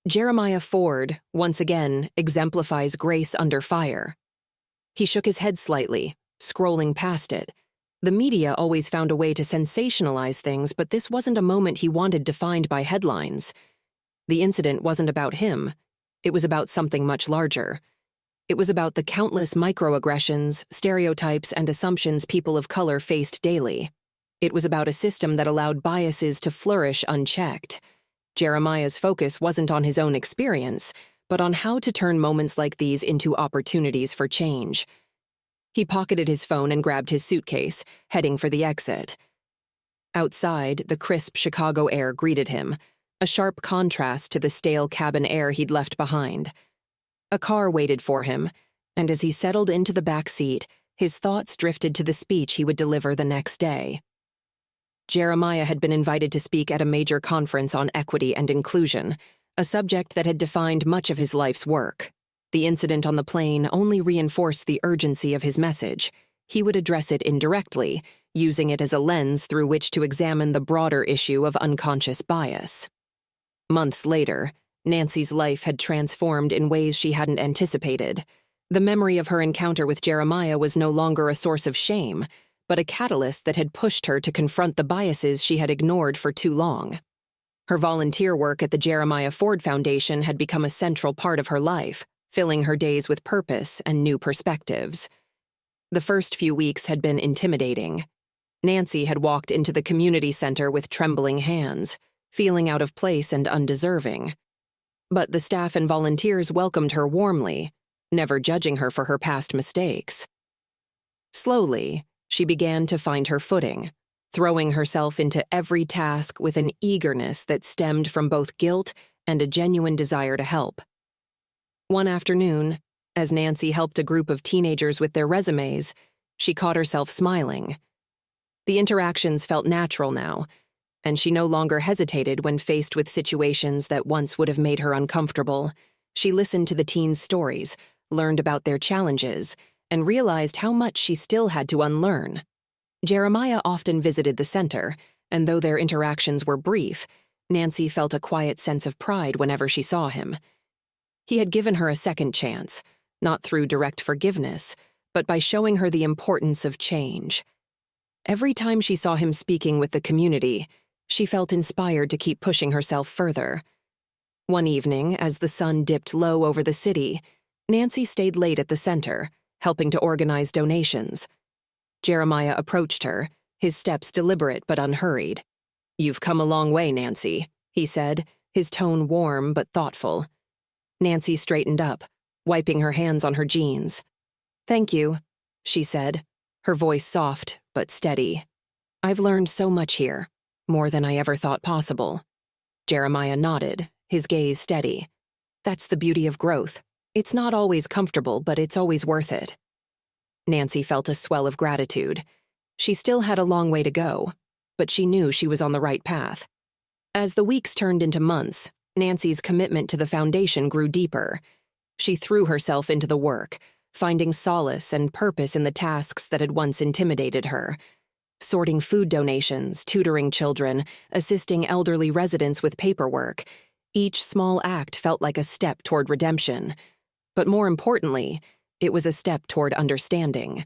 Jeremiah Ford, once again, exemplifies grace under fire. He shook his head slightly, scrolling past it. The media always found a way to sensationalize things, but this wasn't a moment he wanted defined by headlines. The incident wasn't about him. It was about something much larger. It was about the countless microaggressions, stereotypes, and assumptions people of color faced daily. It was about a system that allowed biases to flourish unchecked. Jeremiah's focus wasn't on his own experience, but on how to turn moments like these into opportunities for change. He pocketed his phone and grabbed his suitcase, heading for the exit. Outside, the crisp Chicago air greeted him, a sharp contrast to the stale cabin air he'd left behind. A car waited for him, and as he settled into the back seat, his thoughts drifted to the speech he would deliver the next day. Jeremiah had been invited to speak at a major conference on equity and inclusion, a subject that had defined much of his life's work. The incident on the plane only reinforced the urgency of his message. he would address it indirectly, using it as a lens through which to examine the broader issue of unconscious bias. Months later, Nancy's life had transformed in ways she hadn't anticipated. The memory of her encounter with Jeremiah was no longer a source of shame, but a catalyst that had pushed her to confront the biases she had ignored for too long. Her volunteer work at the Jeremiah Ford Foundation had become a central part of her life, filling her days with purpose and new perspectives. The first few weeks had been intimidating. Nancy had walked into the community center with trembling hands, feeling out of place and undeserving. But the staff and volunteers welcomed her warmly, never judging her for her past mistakes. Slowly, she began to find her footing, throwing herself into every task with an eagerness that stemmed from both guilt and a genuine desire to help. One afternoon, as Nancy helped a group of teenagers with their resumes, she caught herself smiling. The interactions felt natural now, and she no longer hesitated when faced with situations that once would have made her uncomfortable. She listened to the teens' stories, learned about their challenges, and realized how much she still had to unlearn. Jeremiah often visited the center, and though their interactions were brief, Nancy felt a quiet sense of pride whenever she saw him. He had given her a second chance, not through direct forgiveness, but by showing her the importance of change. Every time she saw him speaking with the community, she felt inspired to keep pushing herself further. One evening, as the sun dipped low over the city, Nancy stayed late at the center, helping to organize donations. Jeremiah approached her, his steps deliberate but unhurried. "You've come a long way, Nancy," he said, his tone warm but thoughtful. Nancy straightened up, wiping her hands on her jeans. "Thank you," she said, her voice soft but steady. "I've learned so much here, more than I ever thought possible." Jeremiah nodded, his gaze steady. "That's the beauty of growth. It's not always comfortable, but it's always worth it." Nancy felt a swell of gratitude. She still had a long way to go, but she knew she was on the right path. As the weeks turned into months, Nancy's commitment to the foundation grew deeper. She threw herself into the work, finding solace and purpose in the tasks that had once intimidated her. Sorting food donations, tutoring children, assisting elderly residents with paperwork. Each small act felt like a step toward redemption. But more importantly, it was a step toward understanding.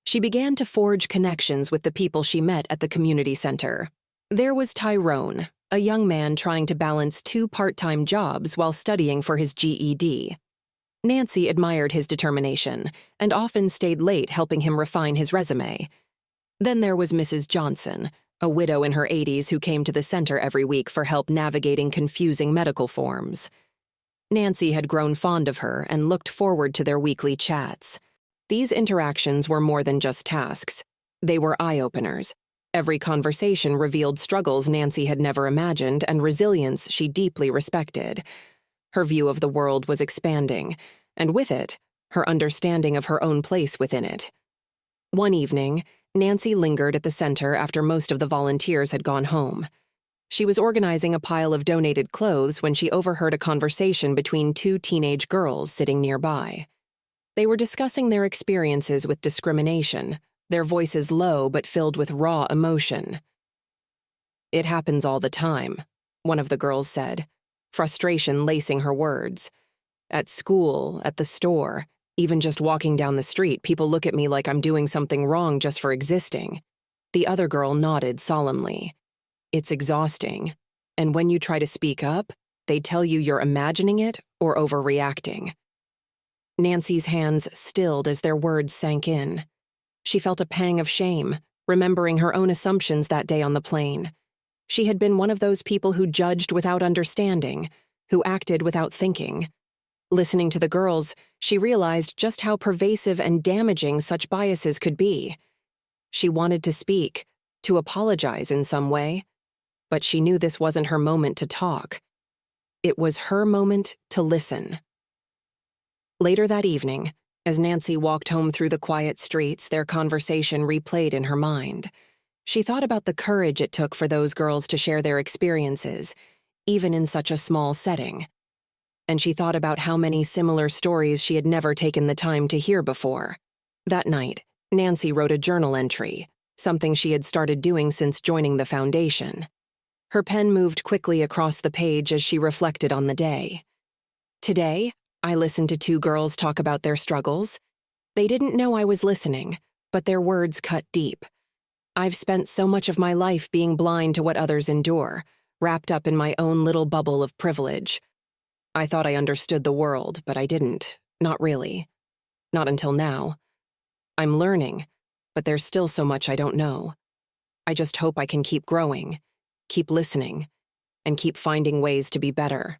She began to forge connections with the people she met at the community center. There was Tyrone, a young man trying to balance 2 part-time jobs while studying for his GED. Nancy admired his determination and often stayed late helping him refine his resume. Then there was Mrs. Johnson, a widow in her 80s who came to the center every week for help navigating confusing medical forms. Nancy had grown fond of her and looked forward to their weekly chats. These interactions were more than just tasks. They were eye-openers. Every conversation revealed struggles Nancy had never imagined and resilience she deeply respected. Her view of the world was expanding, and with it, her understanding of her own place within it. One evening, Nancy lingered at the center after most of the volunteers had gone home. She was organizing a pile of donated clothes when she overheard a conversation between 2 teenage girls sitting nearby. They were discussing their experiences with discrimination, their voices low but filled with raw emotion. "It happens all the time," one of the girls said, frustration lacing her words. "At school, at the store, even just walking down the street, people look at me like I'm doing something wrong just for existing." The other girl nodded solemnly. "It's exhausting, and when you try to speak up, they tell you you're imagining it or overreacting." Nancy's hands stilled as their words sank in. She felt a pang of shame, remembering her own assumptions that day on the plane. She had been one of those people who judged without understanding, who acted without thinking. Listening to the girls, she realized just how pervasive and damaging such biases could be. She wanted to speak, to apologize in some way, but she knew this wasn't her moment to talk. It was her moment to listen. Later that evening, as Nancy walked home through the quiet streets, their conversation replayed in her mind. She thought about the courage it took for those girls to share their experiences, even in such a small setting. And she thought about how many similar stories she had never taken the time to hear before. That night, Nancy wrote a journal entry, something she had started doing since joining the foundation. Her pen moved quickly across the page as she reflected on the day. Today, I listened to two girls talk about their struggles. They didn't know I was listening, but their words cut deep. I've spent so much of my life being blind to what others endure, wrapped up in my own little bubble of privilege. I thought I understood the world, but I didn't. Not really. Not until now. I'm learning, but there's still so much I don't know. I just hope I can keep growing, keep listening, and keep finding ways to be better.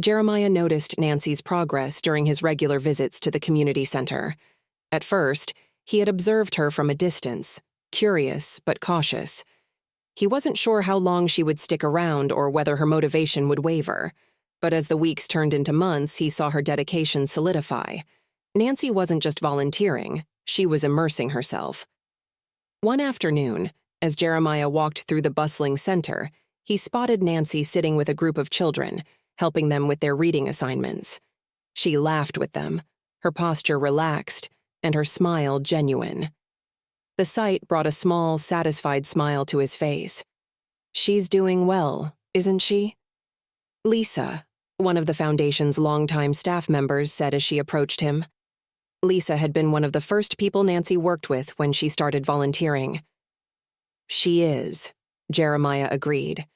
Jeremiah noticed Nancy's progress during his regular visits to the community center. At first, he had observed her from a distance, curious but cautious. He wasn't sure how long she would stick around or whether her motivation would waver. But as the weeks turned into months, he saw her dedication solidify. Nancy wasn't just volunteering, she was immersing herself. One afternoon, as Jeremiah walked through the bustling center, he spotted Nancy sitting with a group of children, helping them with their reading assignments. She laughed with them, her posture relaxed, and her smile genuine. The sight brought a small, satisfied smile to his face. "She's doing well, isn't she?" Lisa, one of the foundation's longtime staff members, said as she approached him. Lisa had been one of the first people Nancy worked with when she started volunteering. "She is," Jeremiah agreed.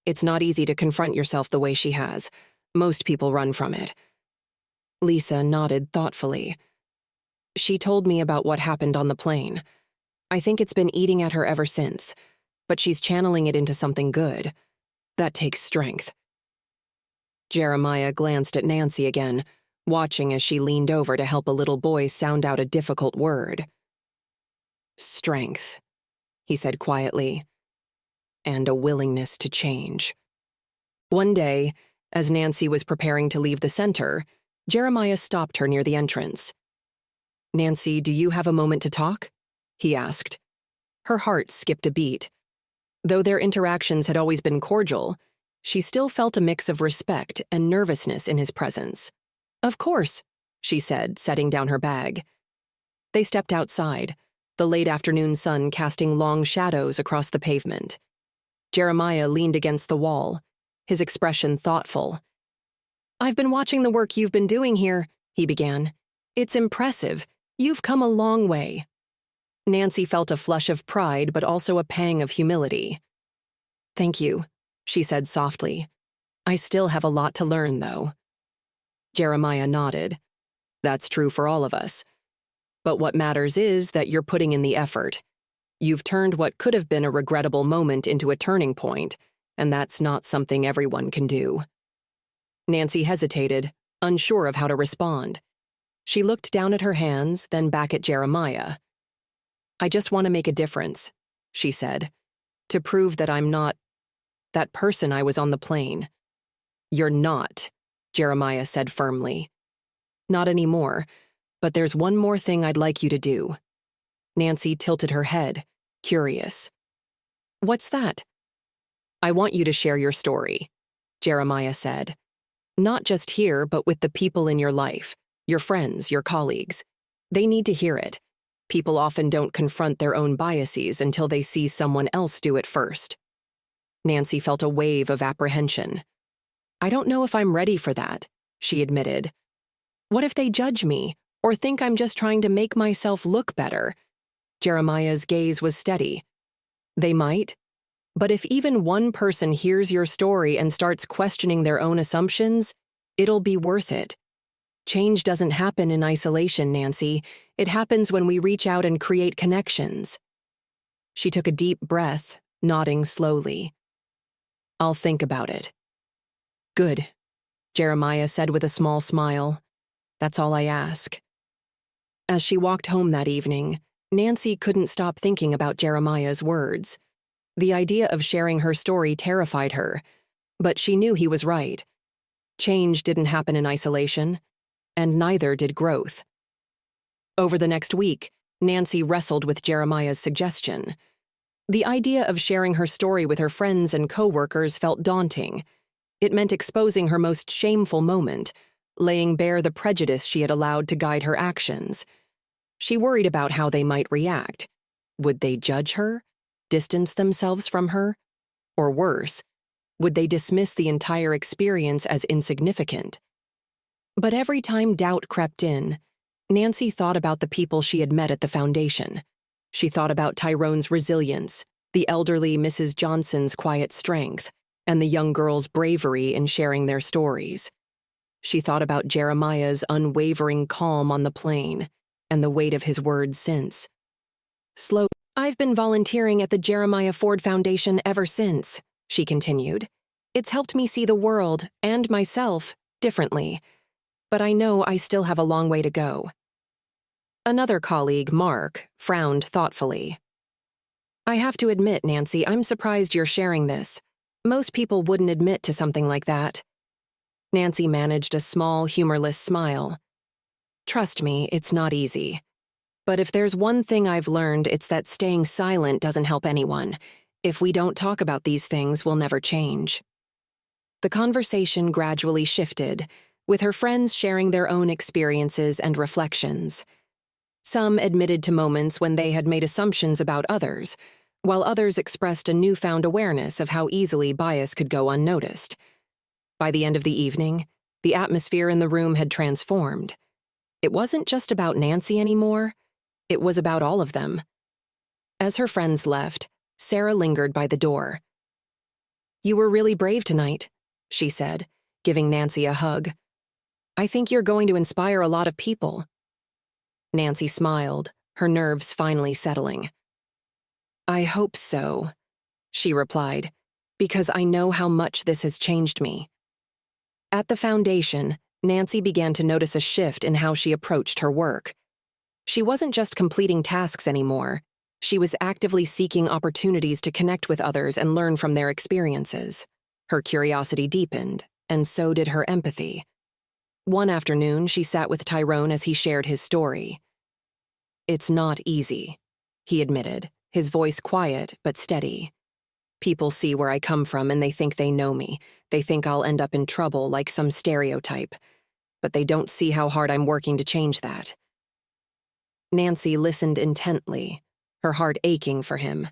"It's not easy to confront yourself the way she has. Most people run from it." Lisa nodded thoughtfully. "She told me about what happened on the plane. I think it's been eating at her ever since, but she's channeling it into something good. That takes strength." Jeremiah glanced at Nancy again, watching as she leaned over to help a little boy sound out a difficult word. "Strength," he said quietly, "and a willingness to change." One day, as Nancy was preparing to leave the center, Jeremiah stopped her near the entrance. "Nancy, do you have a moment to talk?" he asked. Her heart skipped a beat. Though their interactions had always been cordial, she still felt a mix of respect and nervousness in his presence. "Of course," she said, setting down her bag. They stepped outside, the late afternoon sun casting long shadows across the pavement. Jeremiah leaned against the wall, his expression thoughtful. "I've been watching the work you've been doing here," he began. "It's impressive. You've come a long way." Nancy felt a flush of pride but also a pang of humility. "Thank you," she said softly. "I still have a lot to learn, though." Jeremiah nodded. "That's true for all of us. But what matters is that you're putting in the effort. You've turned what could have been a regrettable moment into a turning point, and that's not something everyone can do." Nancy hesitated, unsure of how to respond. She looked down at her hands, then back at Jeremiah. "I just want to make a difference," she said, "to prove that I'm not that person I was on the plane." "You're not," Jeremiah said firmly. "Not anymore, but there's one more thing I'd like you to do." Nancy tilted her head, curious. "What's that?" "I want you to share your story," Jeremiah said. "Not just here, but with the people in your life, your friends, your colleagues. They need to hear it. People often don't confront their own biases until they see someone else do it first." Nancy felt a wave of apprehension. "I don't know if I'm ready for that," she admitted. "What if they judge me, or think I'm just trying to make myself look better?" Jeremiah's gaze was steady. "They might. But if even one person hears your story and starts questioning their own assumptions, it'll be worth it. Change doesn't happen in isolation, Nancy. It happens when we reach out and create connections." She took a deep breath, nodding slowly. "I'll think about it." "Good," Jeremiah said with a small smile. "That's all I ask." As she walked home that evening, Nancy couldn't stop thinking about Jeremiah's words. The idea of sharing her story terrified her, but she knew he was right. Change didn't happen in isolation, and neither did growth. Over the next week, Nancy wrestled with Jeremiah's suggestion. The idea of sharing her story with her friends and coworkers felt daunting. It meant exposing her most shameful moment, laying bare the prejudice she had allowed to guide her actions. She worried about how they might react. Would they judge her? Distance themselves from her? Or worse, would they dismiss the entire experience as insignificant? But every time doubt crept in, Nancy thought about the people she had met at the foundation. She thought about Tyrone's resilience, the elderly Mrs. Johnson's quiet strength, and the young girl's bravery in sharing their stories. She thought about Jeremiah's unwavering calm on the plane and the weight of his words since. I've been volunteering at the Jeremiah Ford Foundation ever since, she continued. It's helped me see the world, and myself, differently. But I know I still have a long way to go. Another colleague, Mark, frowned thoughtfully. I have to admit, Nancy, I'm surprised you're sharing this. Most people wouldn't admit to something like that. Nancy managed a small, humorless smile. Trust me, it's not easy. But if there's one thing I've learned, it's that staying silent doesn't help anyone. If we don't talk about these things, we'll never change. The conversation gradually shifted, with her friends sharing their own experiences and reflections. Some admitted to moments when they had made assumptions about others, while others expressed a newfound awareness of how easily bias could go unnoticed. By the end of the evening, the atmosphere in the room had transformed. It wasn't just about Nancy anymore. It was about all of them. As her friends left, Sarah lingered by the door. You were really brave tonight, she said, giving Nancy a hug. I think you're going to inspire a lot of people. Nancy smiled, her nerves finally settling. I hope so, she replied, because I know how much this has changed me. At the foundation, Nancy began to notice a shift in how she approached her work. She wasn't just completing tasks anymore. She was actively seeking opportunities to connect with others and learn from their experiences. Her curiosity deepened, and so did her empathy. One afternoon, she sat with Tyrone as he shared his story. It's not easy, he admitted, his voice quiet but steady. People see where I come from and they think they know me. They think I'll end up in trouble like some stereotype. But they don't see how hard I'm working to change that. Nancy listened intently, her heart aching for him.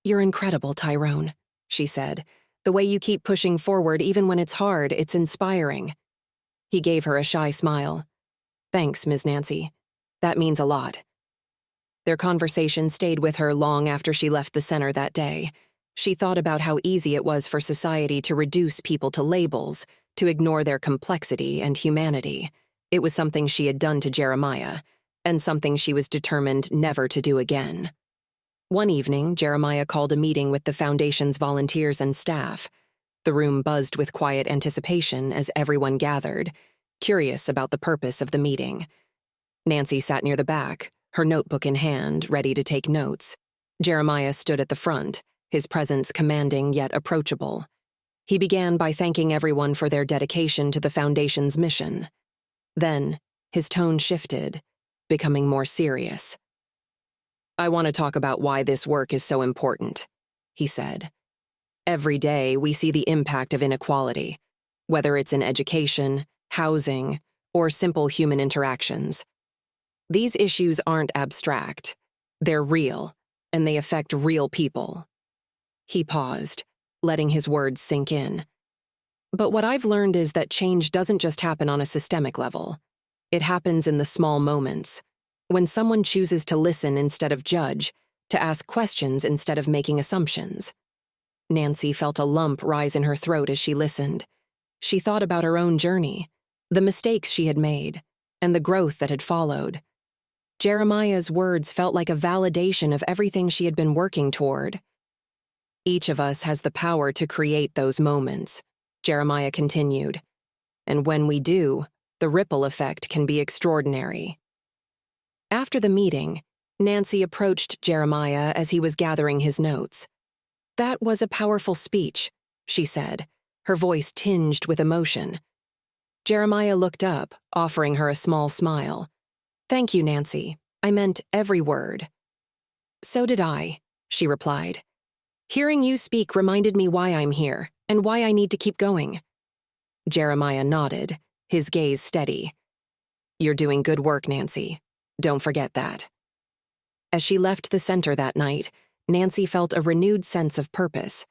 You're incredible, Tyrone, she said. The way you keep pushing forward even when it's hard, it's inspiring. He gave her a shy smile. Thanks, Ms. Nancy. That means a lot. Their conversation stayed with her long after she left the center that day. She thought about how easy it was for society to reduce people to labels, to ignore their complexity and humanity. It was something she had done to Jeremiah, and something she was determined never to do again. One evening, Jeremiah called a meeting with the foundation's volunteers and staff. The room buzzed with quiet anticipation as everyone gathered, curious about the purpose of the meeting. Nancy sat near the back, her notebook in hand, ready to take notes. Jeremiah stood at the front, his presence commanding yet approachable. He began by thanking everyone for their dedication to the Foundation's mission. Then, his tone shifted, becoming more serious. I want to talk about why this work is so important, he said. Every day, we see the impact of inequality, whether it's in education, housing, or simple human interactions. These issues aren't abstract. They're real, and they affect real people. He paused, letting his words sink in. But what I've learned is that change doesn't just happen on a systemic level. It happens in the small moments, when someone chooses to listen instead of judge, to ask questions instead of making assumptions. Nancy felt a lump rise in her throat as she listened. She thought about her own journey, the mistakes she had made, and the growth that had followed. Jeremiah's words felt like a validation of everything she had been working toward. Each of us has the power to create those moments, Jeremiah continued. And when we do, the ripple effect can be extraordinary. After the meeting, Nancy approached Jeremiah as he was gathering his notes. That was a powerful speech, she said, her voice tinged with emotion. Jeremiah looked up, offering her a small smile. Thank you, Nancy. I meant every word. So did I, she replied. Hearing you speak reminded me why I'm here and why I need to keep going. Jeremiah nodded, his gaze steady. You're doing good work, Nancy. Don't forget that. As she left the center that night, Nancy felt a renewed sense of purpose.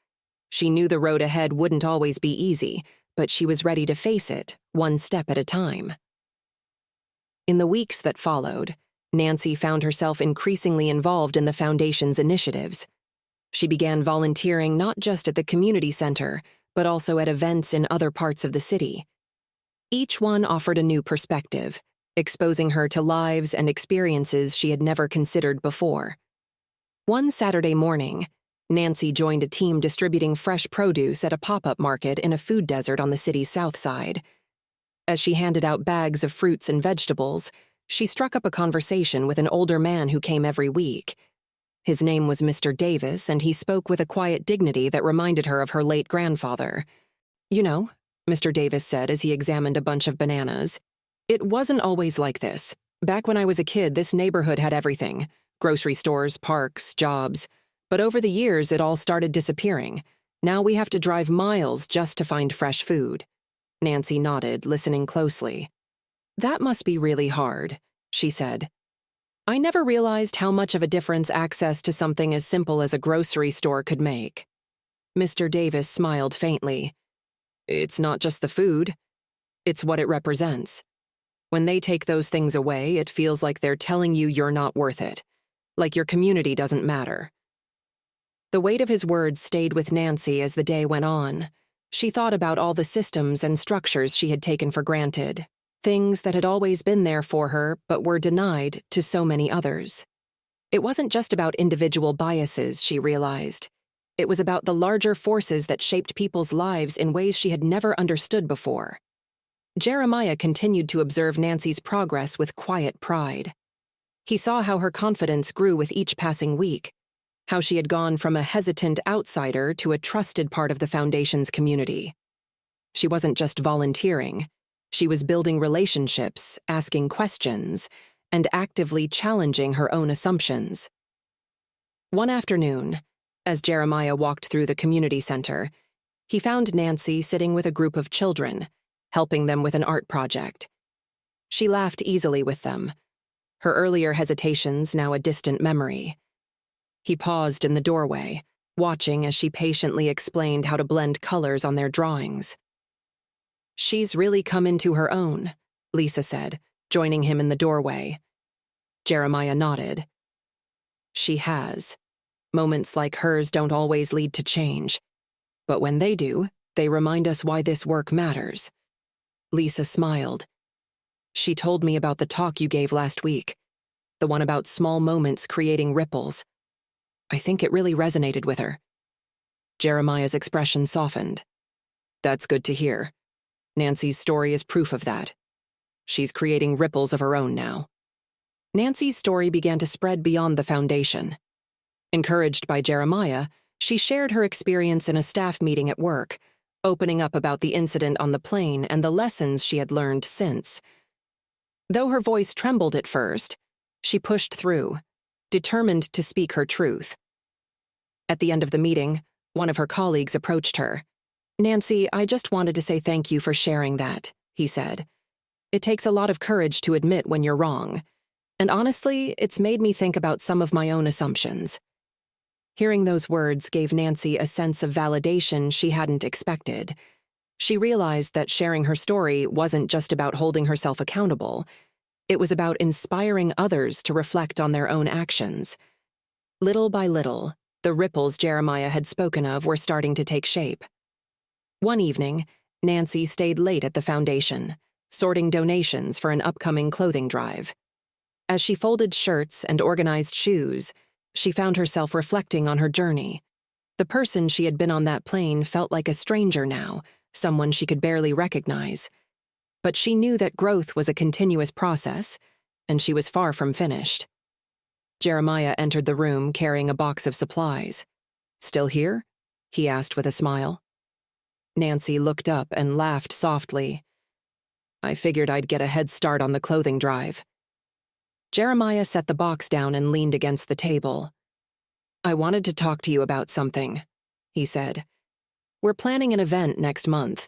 She knew the road ahead wouldn't always be easy, but she was ready to face it, one step at a time. In the weeks that followed, Nancy found herself increasingly involved in the Foundation's initiatives. She began volunteering not just at the community center, but also at events in other parts of the city. Each one offered a new perspective, exposing her to lives and experiences she had never considered before. One Saturday morning, Nancy joined a team distributing fresh produce at a pop-up market in a food desert on the city's south side. As she handed out bags of fruits and vegetables, she struck up a conversation with an older man who came every week. His name was Mr. Davis, and he spoke with a quiet dignity that reminded her of her late grandfather. "You know," Mr. Davis said as he examined a bunch of bananas, "it wasn't always like this. Back when I was a kid, this neighborhood had everything. Grocery stores, parks, jobs. But over the years, it all started disappearing. Now we have to drive miles just to find fresh food." Nancy nodded, listening closely. "That must be really hard," she said. "I never realized how much of a difference access to something as simple as a grocery store could make." Mr. Davis smiled faintly. "It's not just the food. It's what it represents. When they take those things away, it feels like they're telling you you're not worth it, like your community doesn't matter." The weight of his words stayed with Nancy as the day went on. She thought about all the systems and structures she had taken for granted, things that had always been there for her but were denied to so many others. It wasn't just about individual biases, she realized. It was about the larger forces that shaped people's lives in ways she had never understood before. Jeremiah continued to observe Nancy's progress with quiet pride. He saw how her confidence grew with each passing week, how she had gone from a hesitant outsider to a trusted part of the Foundation's community. She wasn't just volunteering. She was building relationships, asking questions, and actively challenging her own assumptions. One afternoon, as Jeremiah walked through the community center, he found Nancy sitting with a group of children, helping them with an art project. She laughed easily with them, her earlier hesitations now a distant memory. He paused in the doorway, watching as she patiently explained how to blend colors on their drawings. "She's really come into her own," Lisa said, joining him in the doorway. Jeremiah nodded. "She has. Moments like hers don't always lead to change. But when they do, they remind us why this work matters." Lisa smiled. "She told me about the talk you gave last week, the one about small moments creating ripples. I think it really resonated with her." Jeremiah's expression softened. "That's good to hear. Nancy's story is proof of that. She's creating ripples of her own now." Nancy's story began to spread beyond the Foundation. Encouraged by Jeremiah, she shared her experience in a staff meeting at work, opening up about the incident on the plane and the lessons she had learned since. Though her voice trembled at first, she pushed through, determined to speak her truth. At the end of the meeting, one of her colleagues approached her. "Nancy, I just wanted to say thank you for sharing that," he said. "It takes a lot of courage to admit when you're wrong. And honestly, it's made me think about some of my own assumptions." Hearing those words gave Nancy a sense of validation she hadn't expected. She realized that sharing her story wasn't just about holding herself accountable. It was about inspiring others to reflect on their own actions. Little by little, the ripples Jeremiah had spoken of were starting to take shape. One evening, Nancy stayed late at the Foundation, sorting donations for an upcoming clothing drive. As she folded shirts and organized shoes, she found herself reflecting on her journey. The person she had been on that plane felt like a stranger now, someone she could barely recognize. But she knew that growth was a continuous process, and she was far from finished. Jeremiah entered the room carrying a box of supplies. "Still here?" he asked with a smile. Nancy looked up and laughed softly. "I figured I'd get a head start on the clothing drive." Jeremiah set the box down and leaned against the table. "I wanted to talk to you about something," he said. "We're planning an event next month,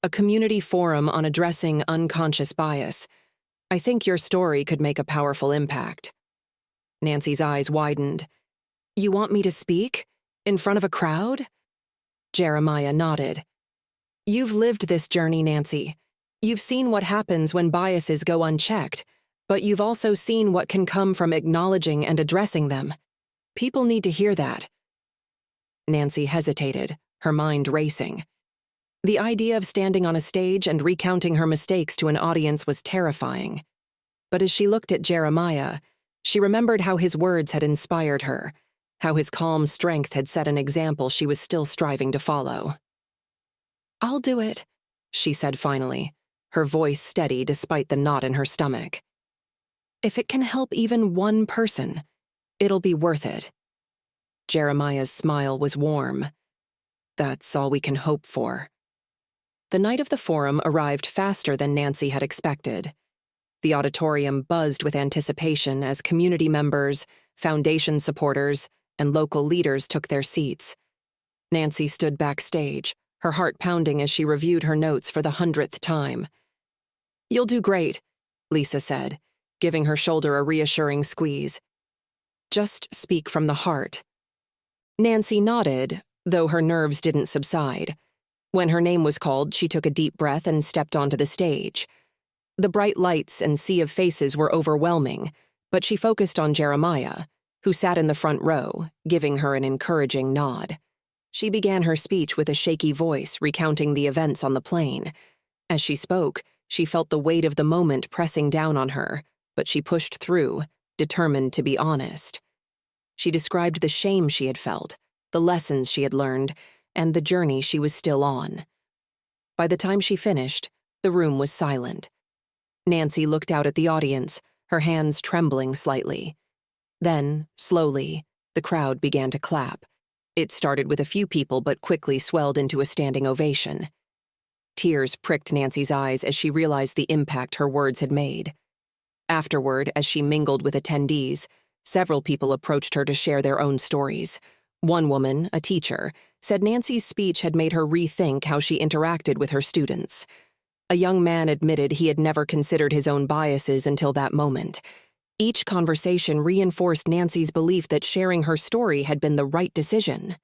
a community forum on addressing unconscious bias. I think your story could make a powerful impact. Nancy's eyes widened. You want me to speak? In front of a crowd? Jeremiah nodded. You've lived this journey, Nancy. You've seen what happens when biases go unchecked, but you've also seen what can come from acknowledging and addressing them. People need to hear that. Nancy hesitated, her mind racing. The idea of standing on a stage and recounting her mistakes to an audience was terrifying. But as she looked at Jeremiah, she remembered how his words had inspired her, how his calm strength had set an example she was still striving to follow. I'll do it, she said finally, her voice steady despite the knot in her stomach. If it can help even one person, it'll be worth it. Jeremiah's smile was warm. That's all we can hope for. The night of the forum arrived faster than Nancy had expected. The auditorium buzzed with anticipation as community members, foundation supporters, and local leaders took their seats. Nancy stood backstage, her heart pounding as she reviewed her notes for the 100th time. You'll do great, Lisa said, giving her shoulder a reassuring squeeze. Just speak from the heart. Nancy nodded, though her nerves didn't subside. When her name was called, she took a deep breath and stepped onto the stage. The bright lights and sea of faces were overwhelming, but she focused on Jeremiah, who sat in the front row, giving her an encouraging nod. She began her speech with a shaky voice, recounting the events on the plane. As she spoke, she felt the weight of the moment pressing down on her, but she pushed through, determined to be honest. She described the shame she had felt, the lessons she had learned, and the journey she was still on. By the time she finished, the room was silent. Nancy looked out at the audience, her hands trembling slightly. Then, slowly, the crowd began to clap. It started with a few people but quickly swelled into a standing ovation. Tears pricked Nancy's eyes as she realized the impact her words had made. Afterward, as she mingled with attendees, several people approached her to share their own stories. One woman, a teacher, said Nancy's speech had made her rethink how she interacted with her students. A young man admitted he had never considered his own biases until that moment. Each conversation reinforced Nancy's belief that sharing her story had been the right decision.